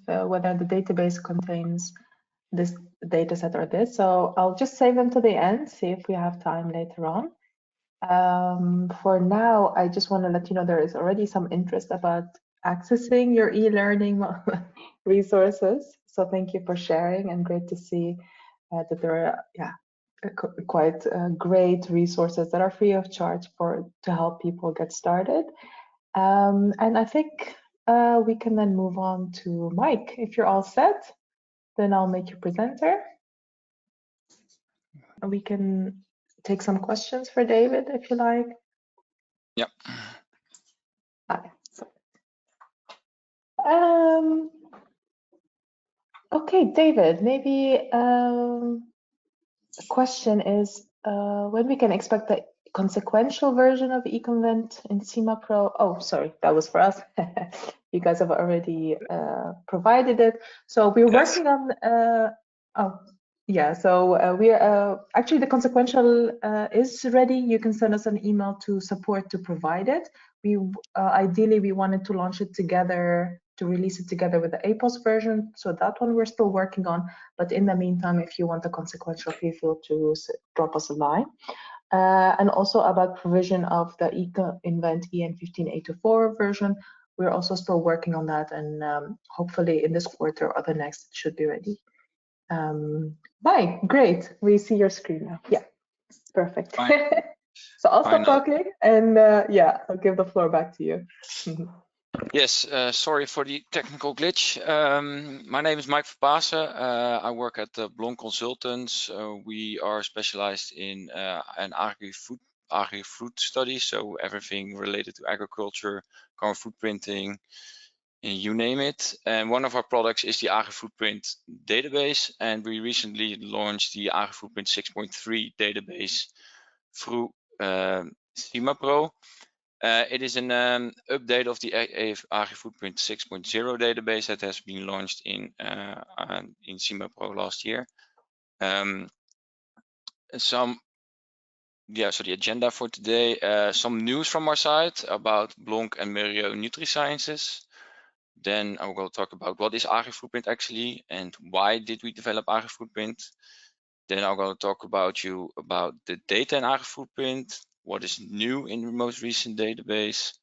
whether the database contains this data set or this. So I'll just save them to the end, see if we have time later on. For now, I just want to let you know there is already some interest about accessing your e-learning resources. So thank you for sharing, and great to see that there are quite great resources that are free of charge to help people get started. And I think we can then move on to Mike. If you're all set, then I'll make you presenter. And we can take some questions for David, if you like. Yep. Okay, David, maybe the question is when we can expect the consequential version of ecoinvent in SimaPro. Oh, sorry, that was for us. You guys have already provided it. So we're working on, so we're actually the consequential is ready. You can send us an email to support to provide it. We ideally we wanted to launch it together, to release it together with the APOS version. So that one we're still working on. But in the meantime, if you want the consequential, feel free to drop us a line. And also about provision of the ecoinvent EN15824 version. We're also still working on that, and hopefully in this quarter or the next it should be ready. Bye, great. We see your screen now. Yeah, perfect. So I'll stop talking, and I'll give the floor back to you. Yes, sorry for the technical glitch. My name is Mike Verpaassen. I work at Blonk Consultants. We are specialized in an agri-food study, so everything related to agriculture, carbon footprinting, you name it. And one of our products is the Agri-footprint database, and we recently launched the Agri-footprint 6.3 database through SimaPro. It is an update of the Agri-footprint 6.0 database that has been launched in SimaPro last year. So the agenda for today, some news from our side about Blonk and Merrio NutriSciences. Then I will talk about what is Agri-footprint actually and why did we develop Agri-footprint. Then I'm going to talk about the data in Agri-footprint, what is new in the most recent database,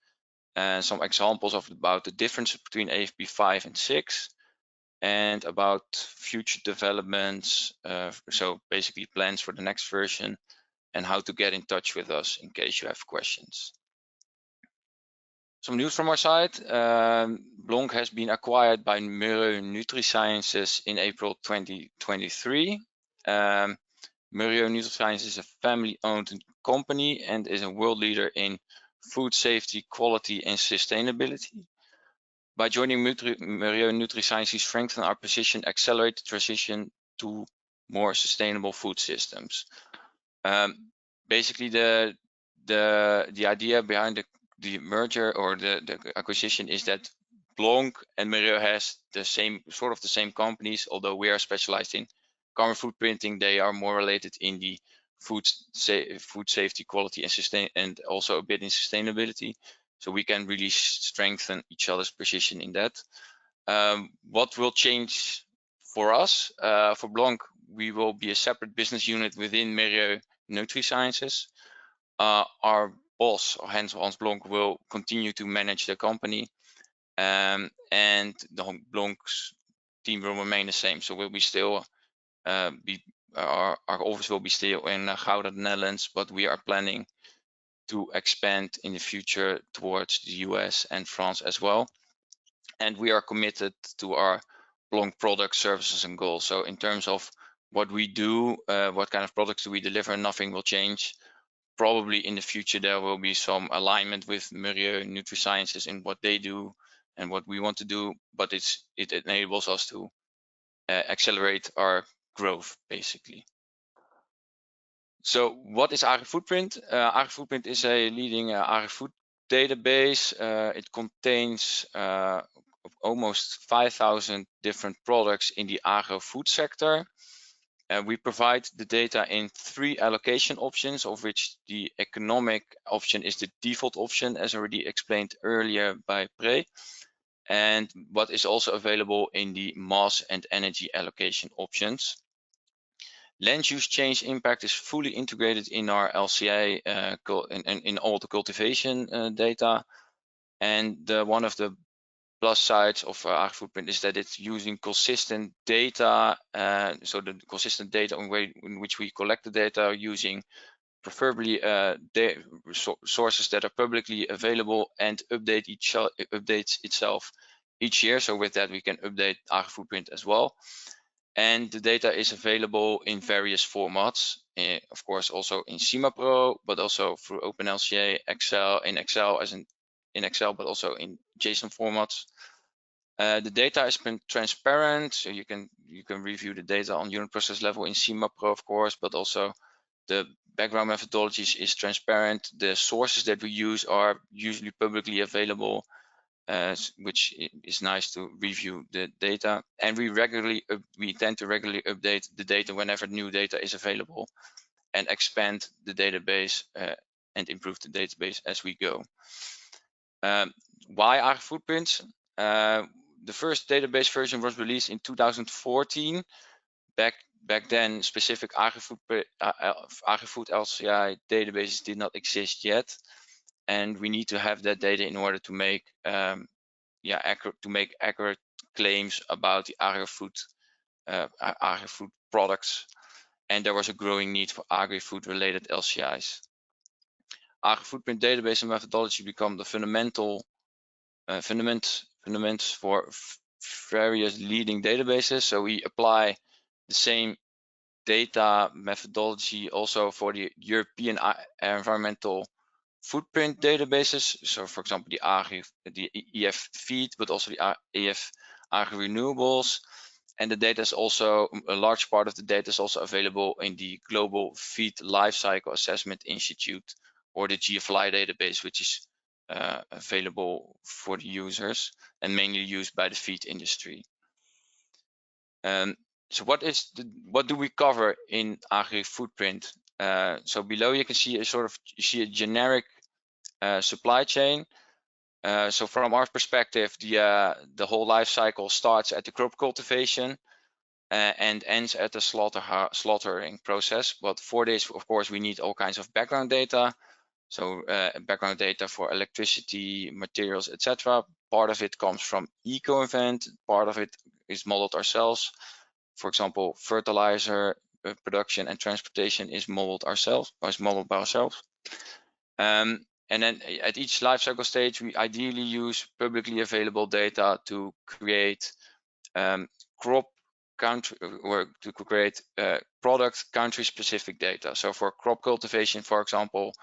and some examples about the difference between AFP 5 and 6, and about future developments, so basically plans for the next version, and how to get in touch with us in case you have questions. Some news from our side. Blonk has been acquired by Merrio NutriSciences in April 2023. Merrio NutriSciences is a family-owned company and is a world leader in food safety, quality, and sustainability. By joining Merrio NutriSciences, we strengthen our position, accelerate the transition to more sustainable food systems. Basically, the idea behind the merger or the acquisition is that Blonk and Merrio has the same companies, although we are specialized in carbon footprinting. They are more related in the food safety, quality, and also a bit in sustainability. So we can really strengthen each other's position in that. What will change for us? For Blonk, we will be a separate business unit within Merrio NutriSciences. Our boss, Hans Blonk, will continue to manage the company, and the Blonk's team will remain the same. So we'll be still our office will be still in Gouda, Netherlands, but we are planning to expand in the future towards the US and France as well. And we are committed to our Blonk product, services, and goals. So in terms of what we do, what kind of products do we deliver, nothing will change. Probably in the future there will be some alignment with Merrio NutriSciences in what they do and what we want to do, but it enables us to accelerate our growth, basically. So what is Agri-footprint? Agri-footprint is a leading agri-food database. It contains almost 5,000 different products in the agro-food sector. We provide the data in 3 allocation options, of which the economic option is the default option, as already explained earlier by Pre, and what is also available in the mass and energy allocation options. Land use change impact is fully integrated in our LCA in all the cultivation data. And one of the plus sides of Agri-footprint is that it's using consistent data. So the consistent data in which we collect the data are using preferably sources that are publicly available and updates itself each year. So with that, we can update Agri-footprint as well. And the data is available in various formats, of course, also in SimaPro, but also through OpenLCA, in Excel, but also in JSON formats. The data has been transparent, so you can review the data on unit process level in SimaPro, of course, but also the background methodologies is transparent. The sources that we use are usually publicly available, which is nice to review the data. And we tend to regularly update the data whenever new data is available and expand the database and improve the database as we go. Why Agri-footprints? The first database version was released in 2014. Back then, specific Agri-food LCI databases did not exist yet. And we need to have that data in order to make accurate claims about the agri-food products. And there was a growing need for agri-food related LCIs. Agri-footprint database and methodology become the fundamentals for various leading databases. So we apply the same data methodology also for the European environmental footprint databases. So for example, the EF feed, but also the EF agri renewables. And the data is also, a large part of the data is also available in the Global Feed Lifecycle Assessment Institute, or the GFLI database, which is available for the users and mainly used by the feed industry. So what do we cover in Agri-footprint? So below you can see a generic supply chain. So from our perspective, the whole life cycle starts at the crop cultivation and ends at the slaughtering process. But for this, of course, we need all kinds of background data. So background data for electricity, materials, etc. Part of it comes from ecoinvent, part of it is modeled ourselves. For example, fertilizer production and transportation is modeled by ourselves. And then at each life cycle stage, we ideally use publicly available data to create crop country or to create product country specific data. So for crop cultivation, for example,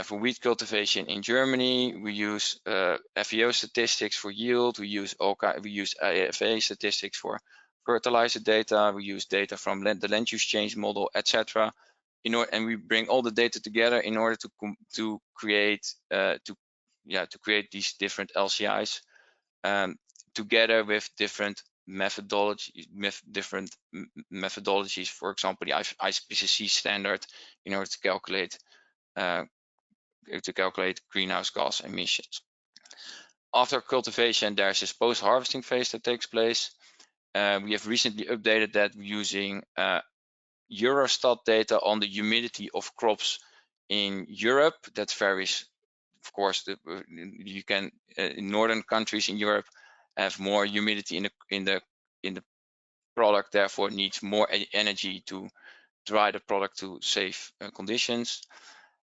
for wheat cultivation in Germany, we use FAO statistics for yield. We use AFA statistics for fertilizer data. We use data from the land use change model, etc. And we bring all the data together in order to create these different LCIs together with different methodologies. For example, the IPCC standard in order to calculate greenhouse gas emissions. After cultivation, there's this post-harvesting phase that takes place. We have recently updated that using Eurostat data on the humidity of crops in Europe. That varies, of course. You can in northern countries in Europe have more humidity in the product, therefore needs more energy to dry the product to safe conditions.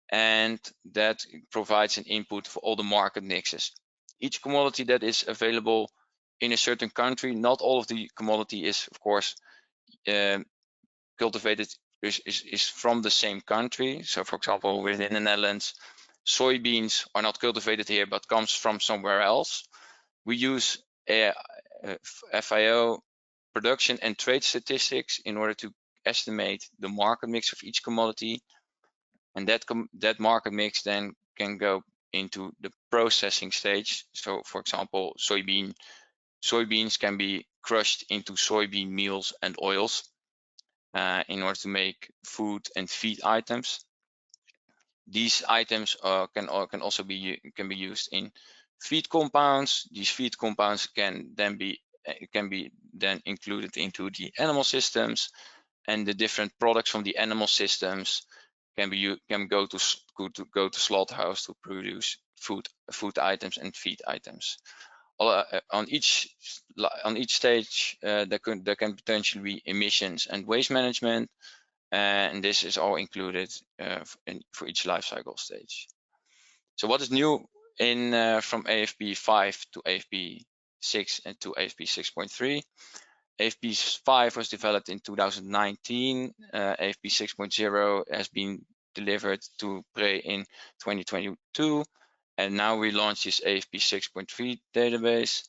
And that provides an input for all the market mixes. Each commodity that is available in a certain country, not all of the commodity is, of course, cultivated is from the same country. So, for example, within the Netherlands, soybeans are not cultivated here, but comes from somewhere else. We use FAO production and trade statistics in order to estimate the market mix of each commodity. And that market mix then can go into the processing stage. So, for example, soybeans can be crushed into soybean meals and oils in order to make food and feed items. These items can also be used in feed compounds. These feed compounds can be included into the animal systems, and the different products from the animal systems can go to slaughterhouse to produce food items and feed items. On each stage, there can potentially be emissions and waste management, and this is all included for each life cycle stage. So what is new from AFP 5 to AFP 6 and to AFP 6.3? AFP 5 was developed in 2019. AFP 6.0 has been delivered to PRE in 2022. And now we launched this AFP 6.3 database.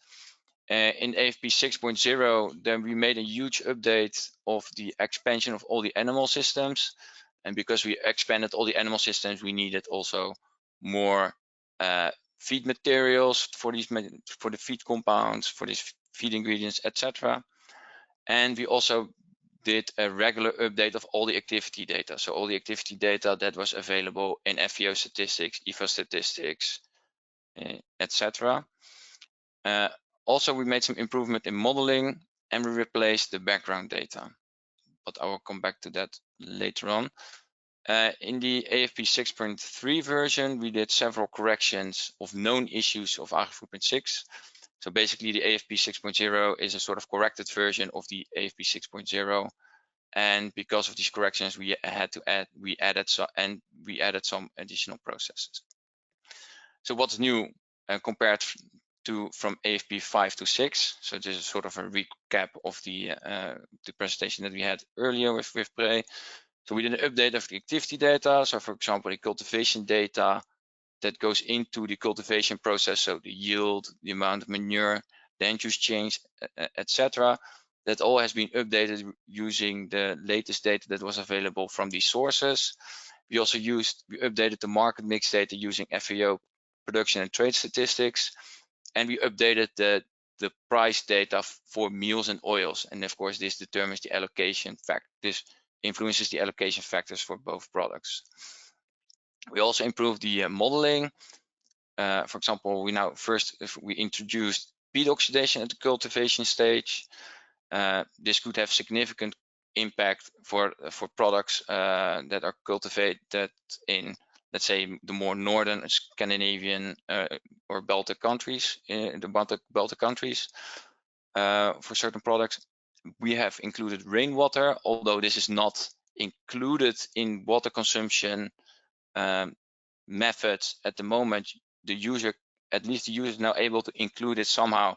In AFP 6.0, then we made a huge update of the expansion of all the animal systems. And because we expanded all the animal systems, we needed also more feed materials for the feed compounds, for these feed ingredients, etc. And we also did a regular update of all the activity data. So all the activity data that was available in FAO statistics, IFA statistics, etc. Also, we made some improvement in modeling and we replaced the background data. But I will come back to that later on. In the AFP 6.3 version, we did several corrections of known issues of Agri-footprint 6. So basically, the AFP 6.0 is a sort of corrected version of the AFP 6.0, and because of these corrections, we added some additional processes. So what's new compared to from AFP 5 to 6? So this is sort of a recap of the presentation that we had earlier with PRE. So we did an update of the activity data. So for example, the cultivation data that goes into the cultivation process, so the yield, the amount of manure, land use change, etc. That all has been updated using the latest data that was available from these sources. We also updated the market mix data using FAO production and trade statistics, and we updated the price data for meals and oils. And of course, this determines the allocation factor. This influences the allocation factors for both products. We also improved the modeling. For example, we introduced peat oxidation at the cultivation stage. This could have significant impact for products that are cultivated in, let's say, the more northern Scandinavian or Baltic countries, Baltic countries. For certain products, we have included rainwater, although this is not included in water consumption methods at the moment. At least the user is now able to include it somehow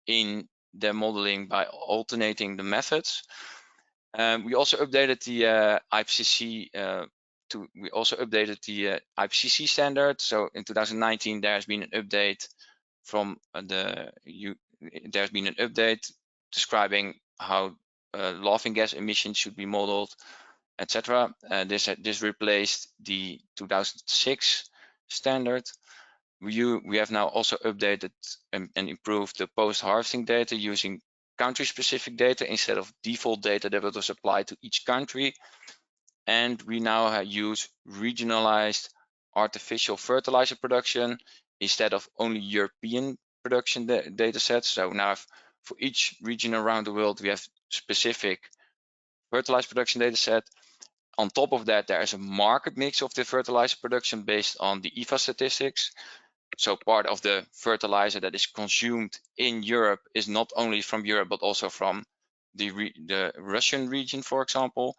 in their modeling by alternating the methods. We also updated the IPCC IPCC standard. So in 2019, there has been an update from there's been an update describing how laughing gas emissions should be modeled, etc. This replaced the 2006 standard. We have now also updated and improved the post-harvesting data using country-specific data instead of default data that was applied to each country. And we now use regionalized artificial fertilizer production instead of only European production data sets. So now for each region around the world, we have specific fertilizer production data set. On top of that, there is a market mix of the fertilizer production based on the EFA statistics. So part of the fertilizer that is consumed in Europe is not only from Europe, but also from the Russian region, for example.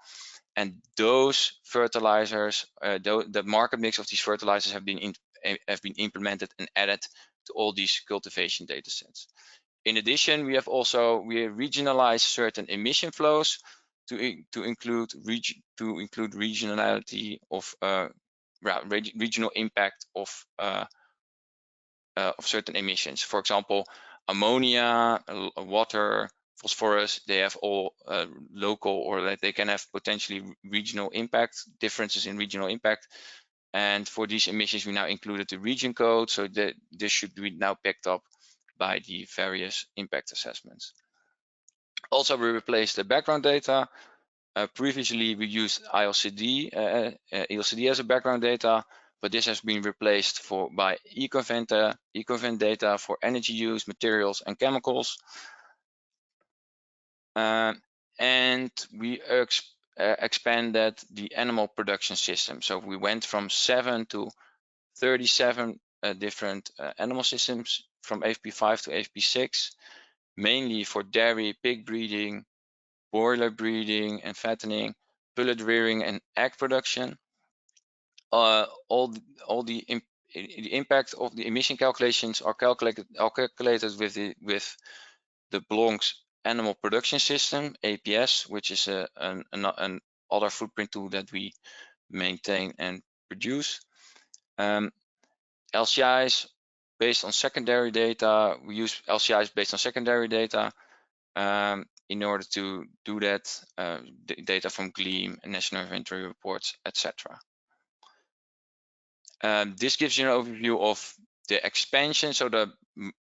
And those fertilizers, the market mix of these fertilizers have been implemented and added to all these cultivation data sets. In addition, we regionalized certain emission flows to include regionality of regional impact of certain emissions. For example, ammonia, water, phosphorus, they have all local, or they can have potentially regional impact, differences in regional impact. And for these emissions, we now included the region code, so that this should be now picked up by the various impact assessments. Also, we replaced the background data. Previously, we used ILCD as a background data, but this has been replaced by ecoinvent data for energy use, materials, and chemicals. And we expanded the animal production system. So we went from 7 to 37 different animal systems from AFP5 to AFP6, mainly for dairy, pig breeding, broiler breeding and fattening, pullet rearing, and egg production. All the impact of the emission calculations are calculated with the Blonk's animal production system, APS, which is an other footprint tool that we maintain and produce. LCIs based on secondary data. We use LCIs based on secondary data in order to do that, data from GLEAM and National Inventory Reports, etc. This gives you an overview of the expansion. So the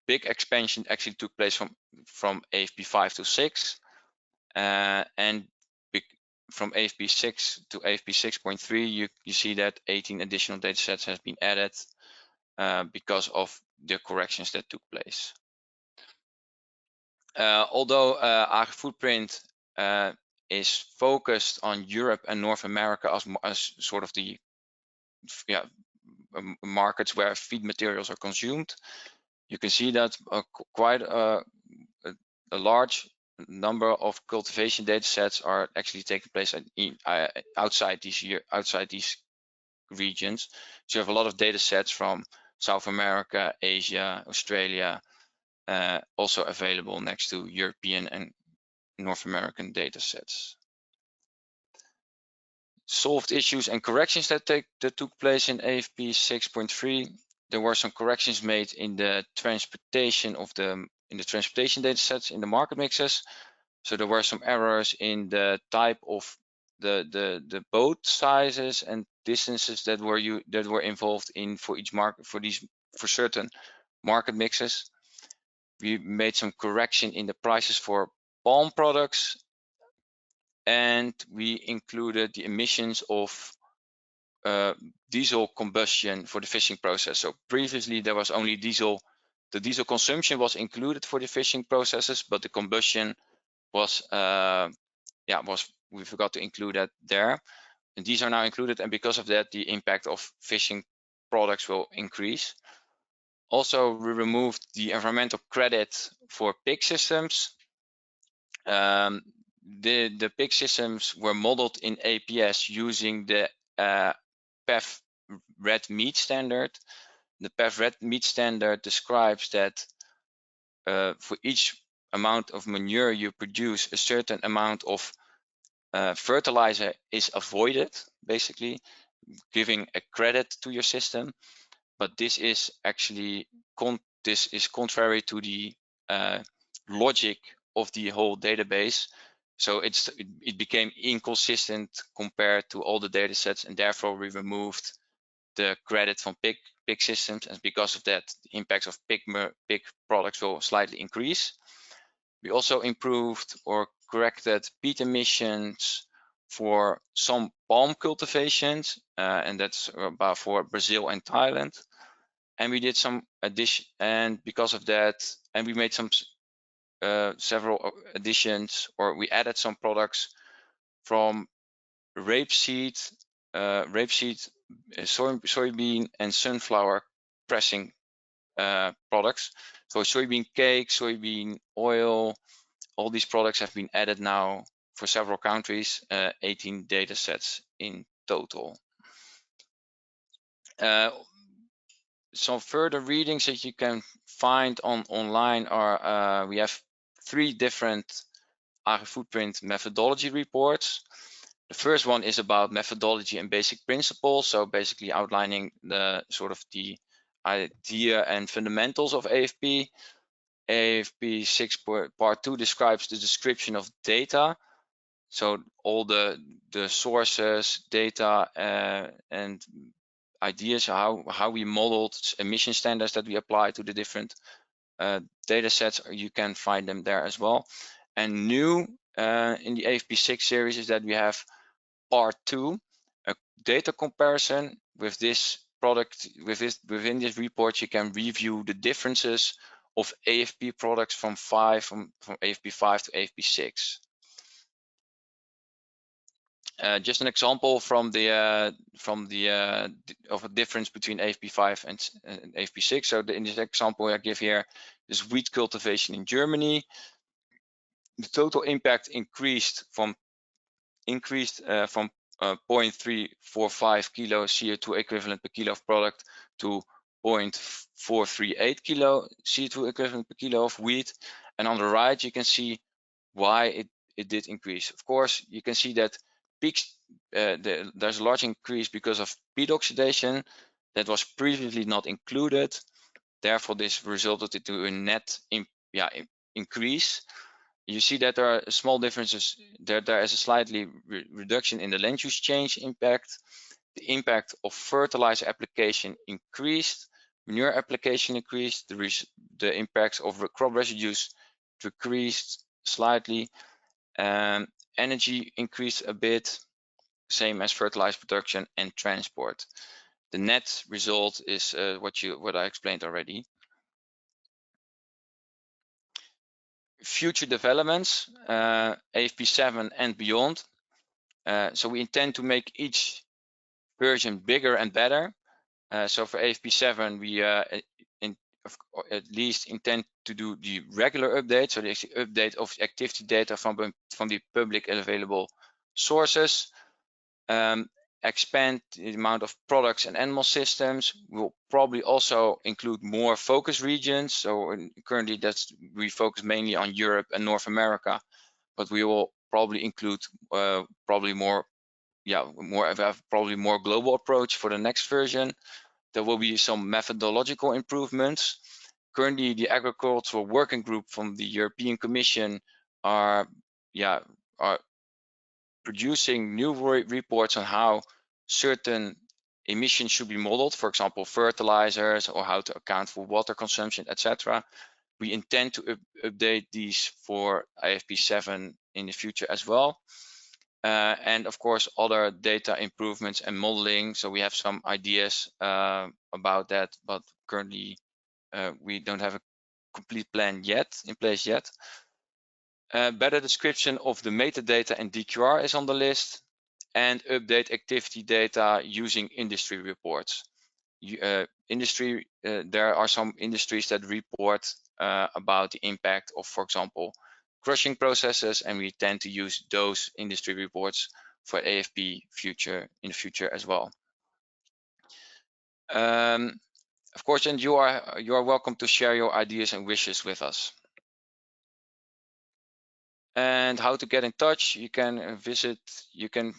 big expansion actually took place from AFP5 to 6, and from AFP6 to AFP6.3, you see that 18 additional data sets has been added because of the corrections that took place. Although Agri-footprint is focused on Europe and North America as sort of the markets where feed materials are consumed, you can see that quite a large number of cultivation data sets are actually taking place outside these regions. So you have a lot of data sets from South America, Asia, Australia, also available next to European and North American data sets. Solved issues and corrections that took place in AFP 6.3. There were some corrections made in the transportation transportation data sets in the market mixes. So there were some errors in the type of the boat sizes and distances that were involved in for each market for certain market mixes. We made some correction in the prices for palm products, and we included the emissions of diesel combustion for the fishing process. So previously there was only diesel. The diesel consumption was included for the fishing processes, but the combustion was we forgot to include that there. And these are now included, and because of that, the impact of fishing products will increase. Also, we removed the environmental credit for pig systems. The pig systems were modeled in APS using the PEF red meat standard. The PEF red meat standard describes that for each amount of manure you produce, a certain amount of fertilizer is avoided, basically giving a credit to your system. But this is actually contrary to the logic of the whole database. So it became inconsistent compared to all the data sets, and therefore we removed the credit from pig systems, and because of that, the impacts of pig products will slightly increase. We also improved or corrected peat emissions for some palm cultivations, and that's about for Brazil and Thailand. And we did some addition, and because of that, and we made some several additions, or we added some products from rapeseed, soybean, and sunflower pressing products. So soybean cake, soybean oil, all these products have been added now for several countries, 18 data sets in total. Some further readings that you can find online are, we have 3 different Agri-footprint methodology reports. The first one is about methodology and basic principles, so basically outlining the sort of the idea and fundamentals of AFP. AFP 6 part 2 describes the description of data, so all the sources, data, and ideas how we modeled emission standards that we apply to the different data sets. You can find them there as well. And new in the AFP 6 series is that we have part 2, a data comparison with this product. Within this report, you can review the differences of AFP products from AFP 5 to AFP 6. Just an example of a difference between AFP 5 and AFP 6. So in this example I give here is wheat cultivation in Germany. The total impact increased from 0.345 kilo CO2 equivalent per kilo of product to 0.438 kilo CO2 equivalent per kilo of wheat. And on the right, you can see why it did increase. Of course, you can see that there's a large increase because of peat oxidation that was previously not included. Therefore, this resulted into a net increase. You see that there are small differences. There is a slightly reduction in the land use change impact. The impact of fertilizer application increased. Manure application increased. The impacts of crop residues decreased slightly. Energy increased a bit, same as fertilizer production and transport. The net result is what I explained already. Future developments, AFP 7 and beyond. So we intend to make each version bigger and better. So for AFP 7, we at least intend to do the regular update, so the update of activity data from the public available sources. Expand the amount of products and animal systems. We'll probably also include more focus regions. So currently we focus mainly on Europe and North America, but we will probably include probably more global approach for the next version. There will be some methodological improvements. Currently, the agricultural working group from the European Commission are producing new reports on how certain emissions should be modeled, for example, fertilizers, or how to account for water consumption, etc. We intend to update these for IFP 7 in the future as well. And of course, other data improvements and modeling. So we have some ideas about that, but currently we don't have a complete plan in place yet. Better description of the metadata and DQR is on the list, and update activity data using industry reports. There are some industries that report about the impact of, for example, crushing processes, and we tend to use those industry reports for AFP in the future as well. Of course, and you are welcome to share your ideas and wishes with us. And how to get in touch? You can visit. You can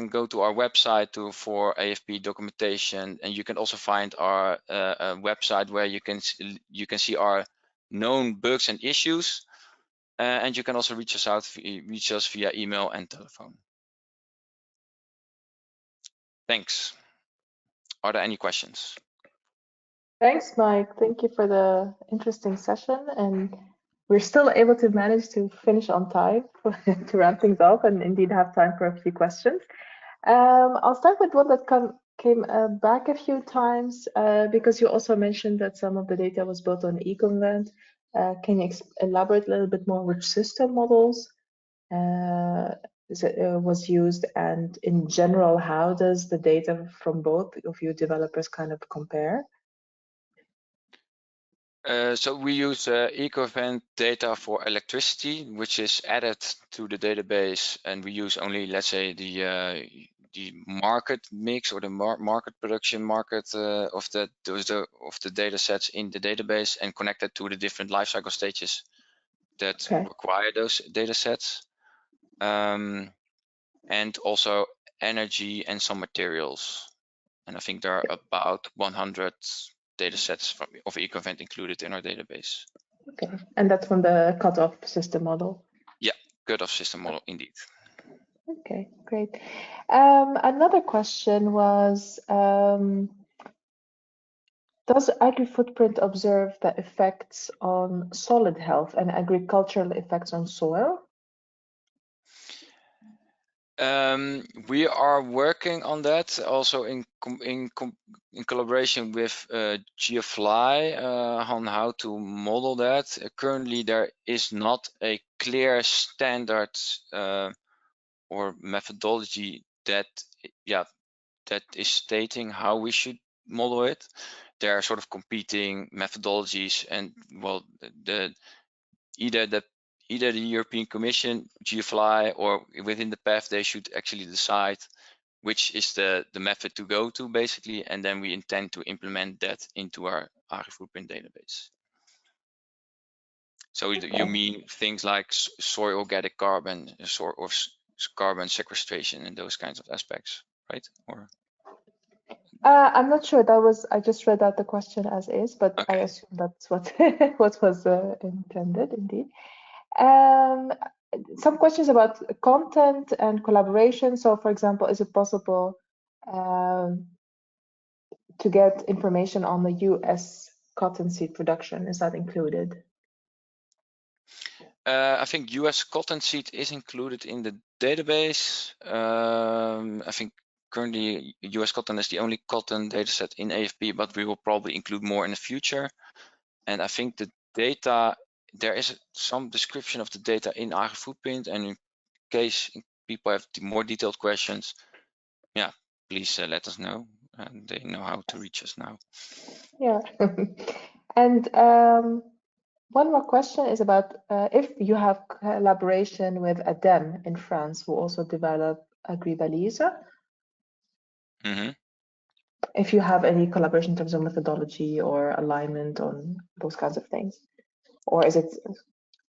go to our website for AFP documentation, and you can also find our website where you can see our known bugs and issues, and you can also reach us via email and telephone. Thanks. Are there any questions? Thanks, Mike. Thank you for the interesting session, and we're still able to manage to finish on time to wrap things up and indeed have time for a few questions. I'll start with one that came back a few times because you also mentioned that some of the data was built on ecoinvent. Can you elaborate a little bit more which system models was used, and in general, how does the data from both of you developers kind of compare? So we use ecoinvent data for electricity, which is added to the database, and we use only, let's say, the market mix or the market production market of the data sets in the database, and connect it to the different life cycle stages that require those data sets, and also energy and some materials. And I think there are about 100 data sets of ecoinvent included in our database. Okay, and that's from the cutoff system model? Yeah, cutoff system model, indeed. Okay, great. Another question was, does Agri-footprint observe the effects on solid health and agricultural effects on soil? We are working on that also in collaboration with GeoFly on how to model that. Currently, there is not a clear standard or methodology that is stating how we should model it. There are sort of competing methodologies, and well, either the European Commission, GeoFly, or within the PEF, they should actually decide which is the method to go to, basically, and then we intend to implement that into our Agri-footprint database. So you mean things like soil organic carbon or carbon sequestration and those kinds of aspects, right? Or I'm not sure. I just read out the question as is, but okay. I assume that's what was intended, indeed. Some questions about content and collaboration. So, for example, is it possible to get information on the US cottonseed production? Is that included? I think US cottonseed is included in the database. I think currently US cotton is the only cotton dataset in AFP, but we will probably include more in the future. And I think the data, there is some description of the data in Agri-footprint, and in case people have more detailed questions, yeah, please let us know. And they know how to reach us now. Yeah. And one more question is about if you have collaboration with ADEME in France, who also develop Agri-Balise. Mm-hmm. If you have any collaboration in terms of methodology or alignment on those kinds of things, or is it,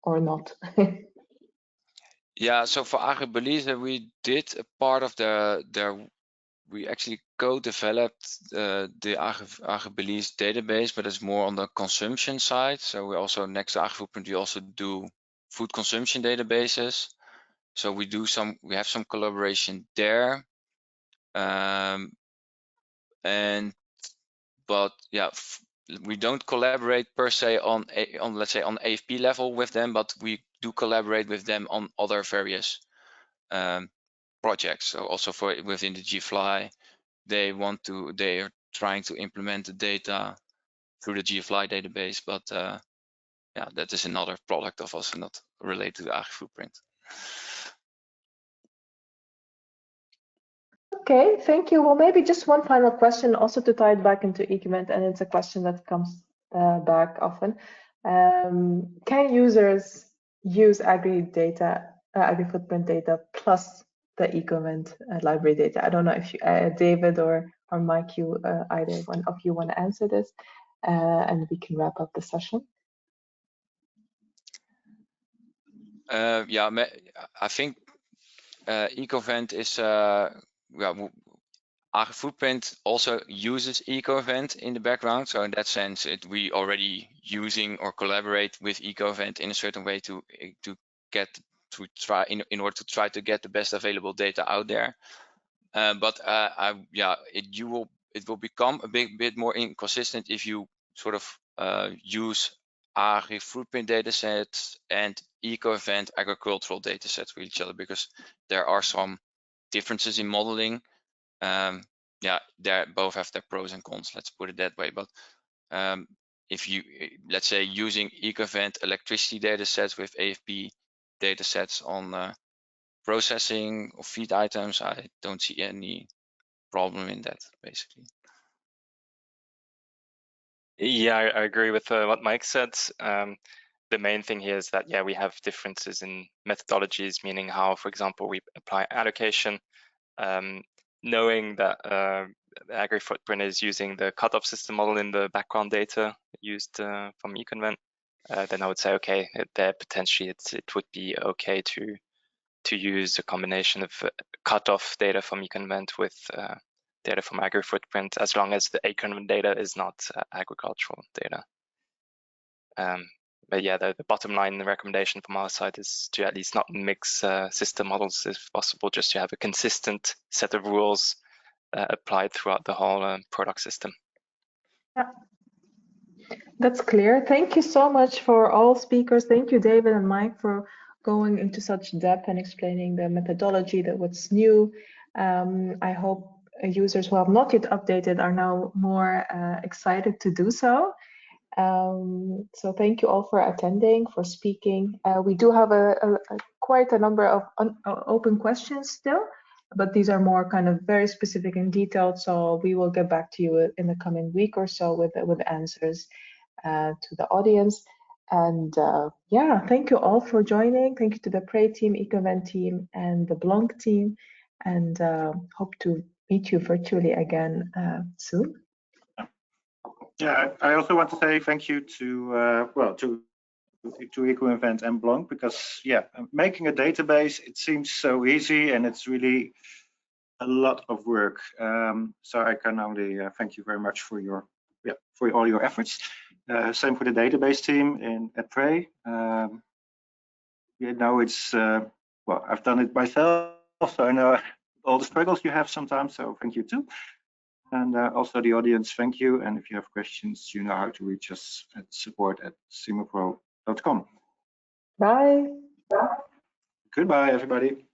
or not? Yeah, so for Agri-Balise, we did a part of we actually co-developed the Agri-Balise database, but it's more on the consumption side. So we also, next to Agri-footprint, we also do food consumption databases. So we have some collaboration there. But yeah, we don't collaborate per se on let's say on AFP level with them, but we do collaborate with them on other various projects. So also within the GFly, they are trying to implement the data through the GFly database, but yeah, that is another product of us, not related to the Agri-footprint. Okay, thank you. Well, maybe just one final question also to tie it back into ecoinvent, and it's a question that comes back often. Can users use Agri-footprint data plus the ecoinvent library data? I don't know if you, David or Mike, either one of you want to answer this, and we can wrap up the session. Yeah, I think ecoinvent is Agri-footprint also uses ecoinvent in the background. So in that sense, we already using or collaborate with ecoinvent in a certain way to try in order to try to get the best available data out there. But yeah, it will become a bit more inconsistent if you sort of use Agri-footprint datasets and ecoinvent agricultural datasets with each other, because there are some differences in modeling. Yeah, they both have their pros and cons, let's put it that way. But if you, let's say, using ecoinvent electricity datasets with AFP datasets on processing of feed items, I don't see any problem in that, basically. Yeah, I agree with what Mike said. The main thing here is that, yeah, we have differences in methodologies, meaning how, for example, we apply allocation. Knowing that the Agri-footprint is using the cutoff system model in the background data used from ecoinvent, then I would say, okay, there potentially it would be okay to use a combination of cutoff data from ecoinvent with data from Agri-footprint, as long as the ecoinvent data is not agricultural data. But yeah, the bottom line, the recommendation from our side is to at least not mix system models if possible, just to have a consistent set of rules applied throughout the whole product system. Yeah, that's clear. Thank you so much for all speakers. Thank you, David and Mike, for going into such depth and explaining the methodology, that what's new. I hope users who have not yet updated are now more excited to do so. So thank you all for attending, for speaking. We do have quite a number of open questions still, but these are more kind of very specific and detailed. So we will get back to you in the coming week or so with answers to the audience. And yeah, thank you all for joining. Thank you to the Prey team, ecoinvent team, and the Blonk team, and hope to meet you virtually again soon. Yeah, I also want to say thank you to ecoinvent and Blonk, because yeah, making a database, it seems so easy, and it's really a lot of work. So I can only thank you very much for all your efforts. Same for the database team at Prey. You know, it's well, I've done it myself, so I know all the struggles you have sometimes. So thank you too. And also the audience, thank you. And if you have questions, you know how to reach us at support@simapro.com. Bye. Goodbye, everybody.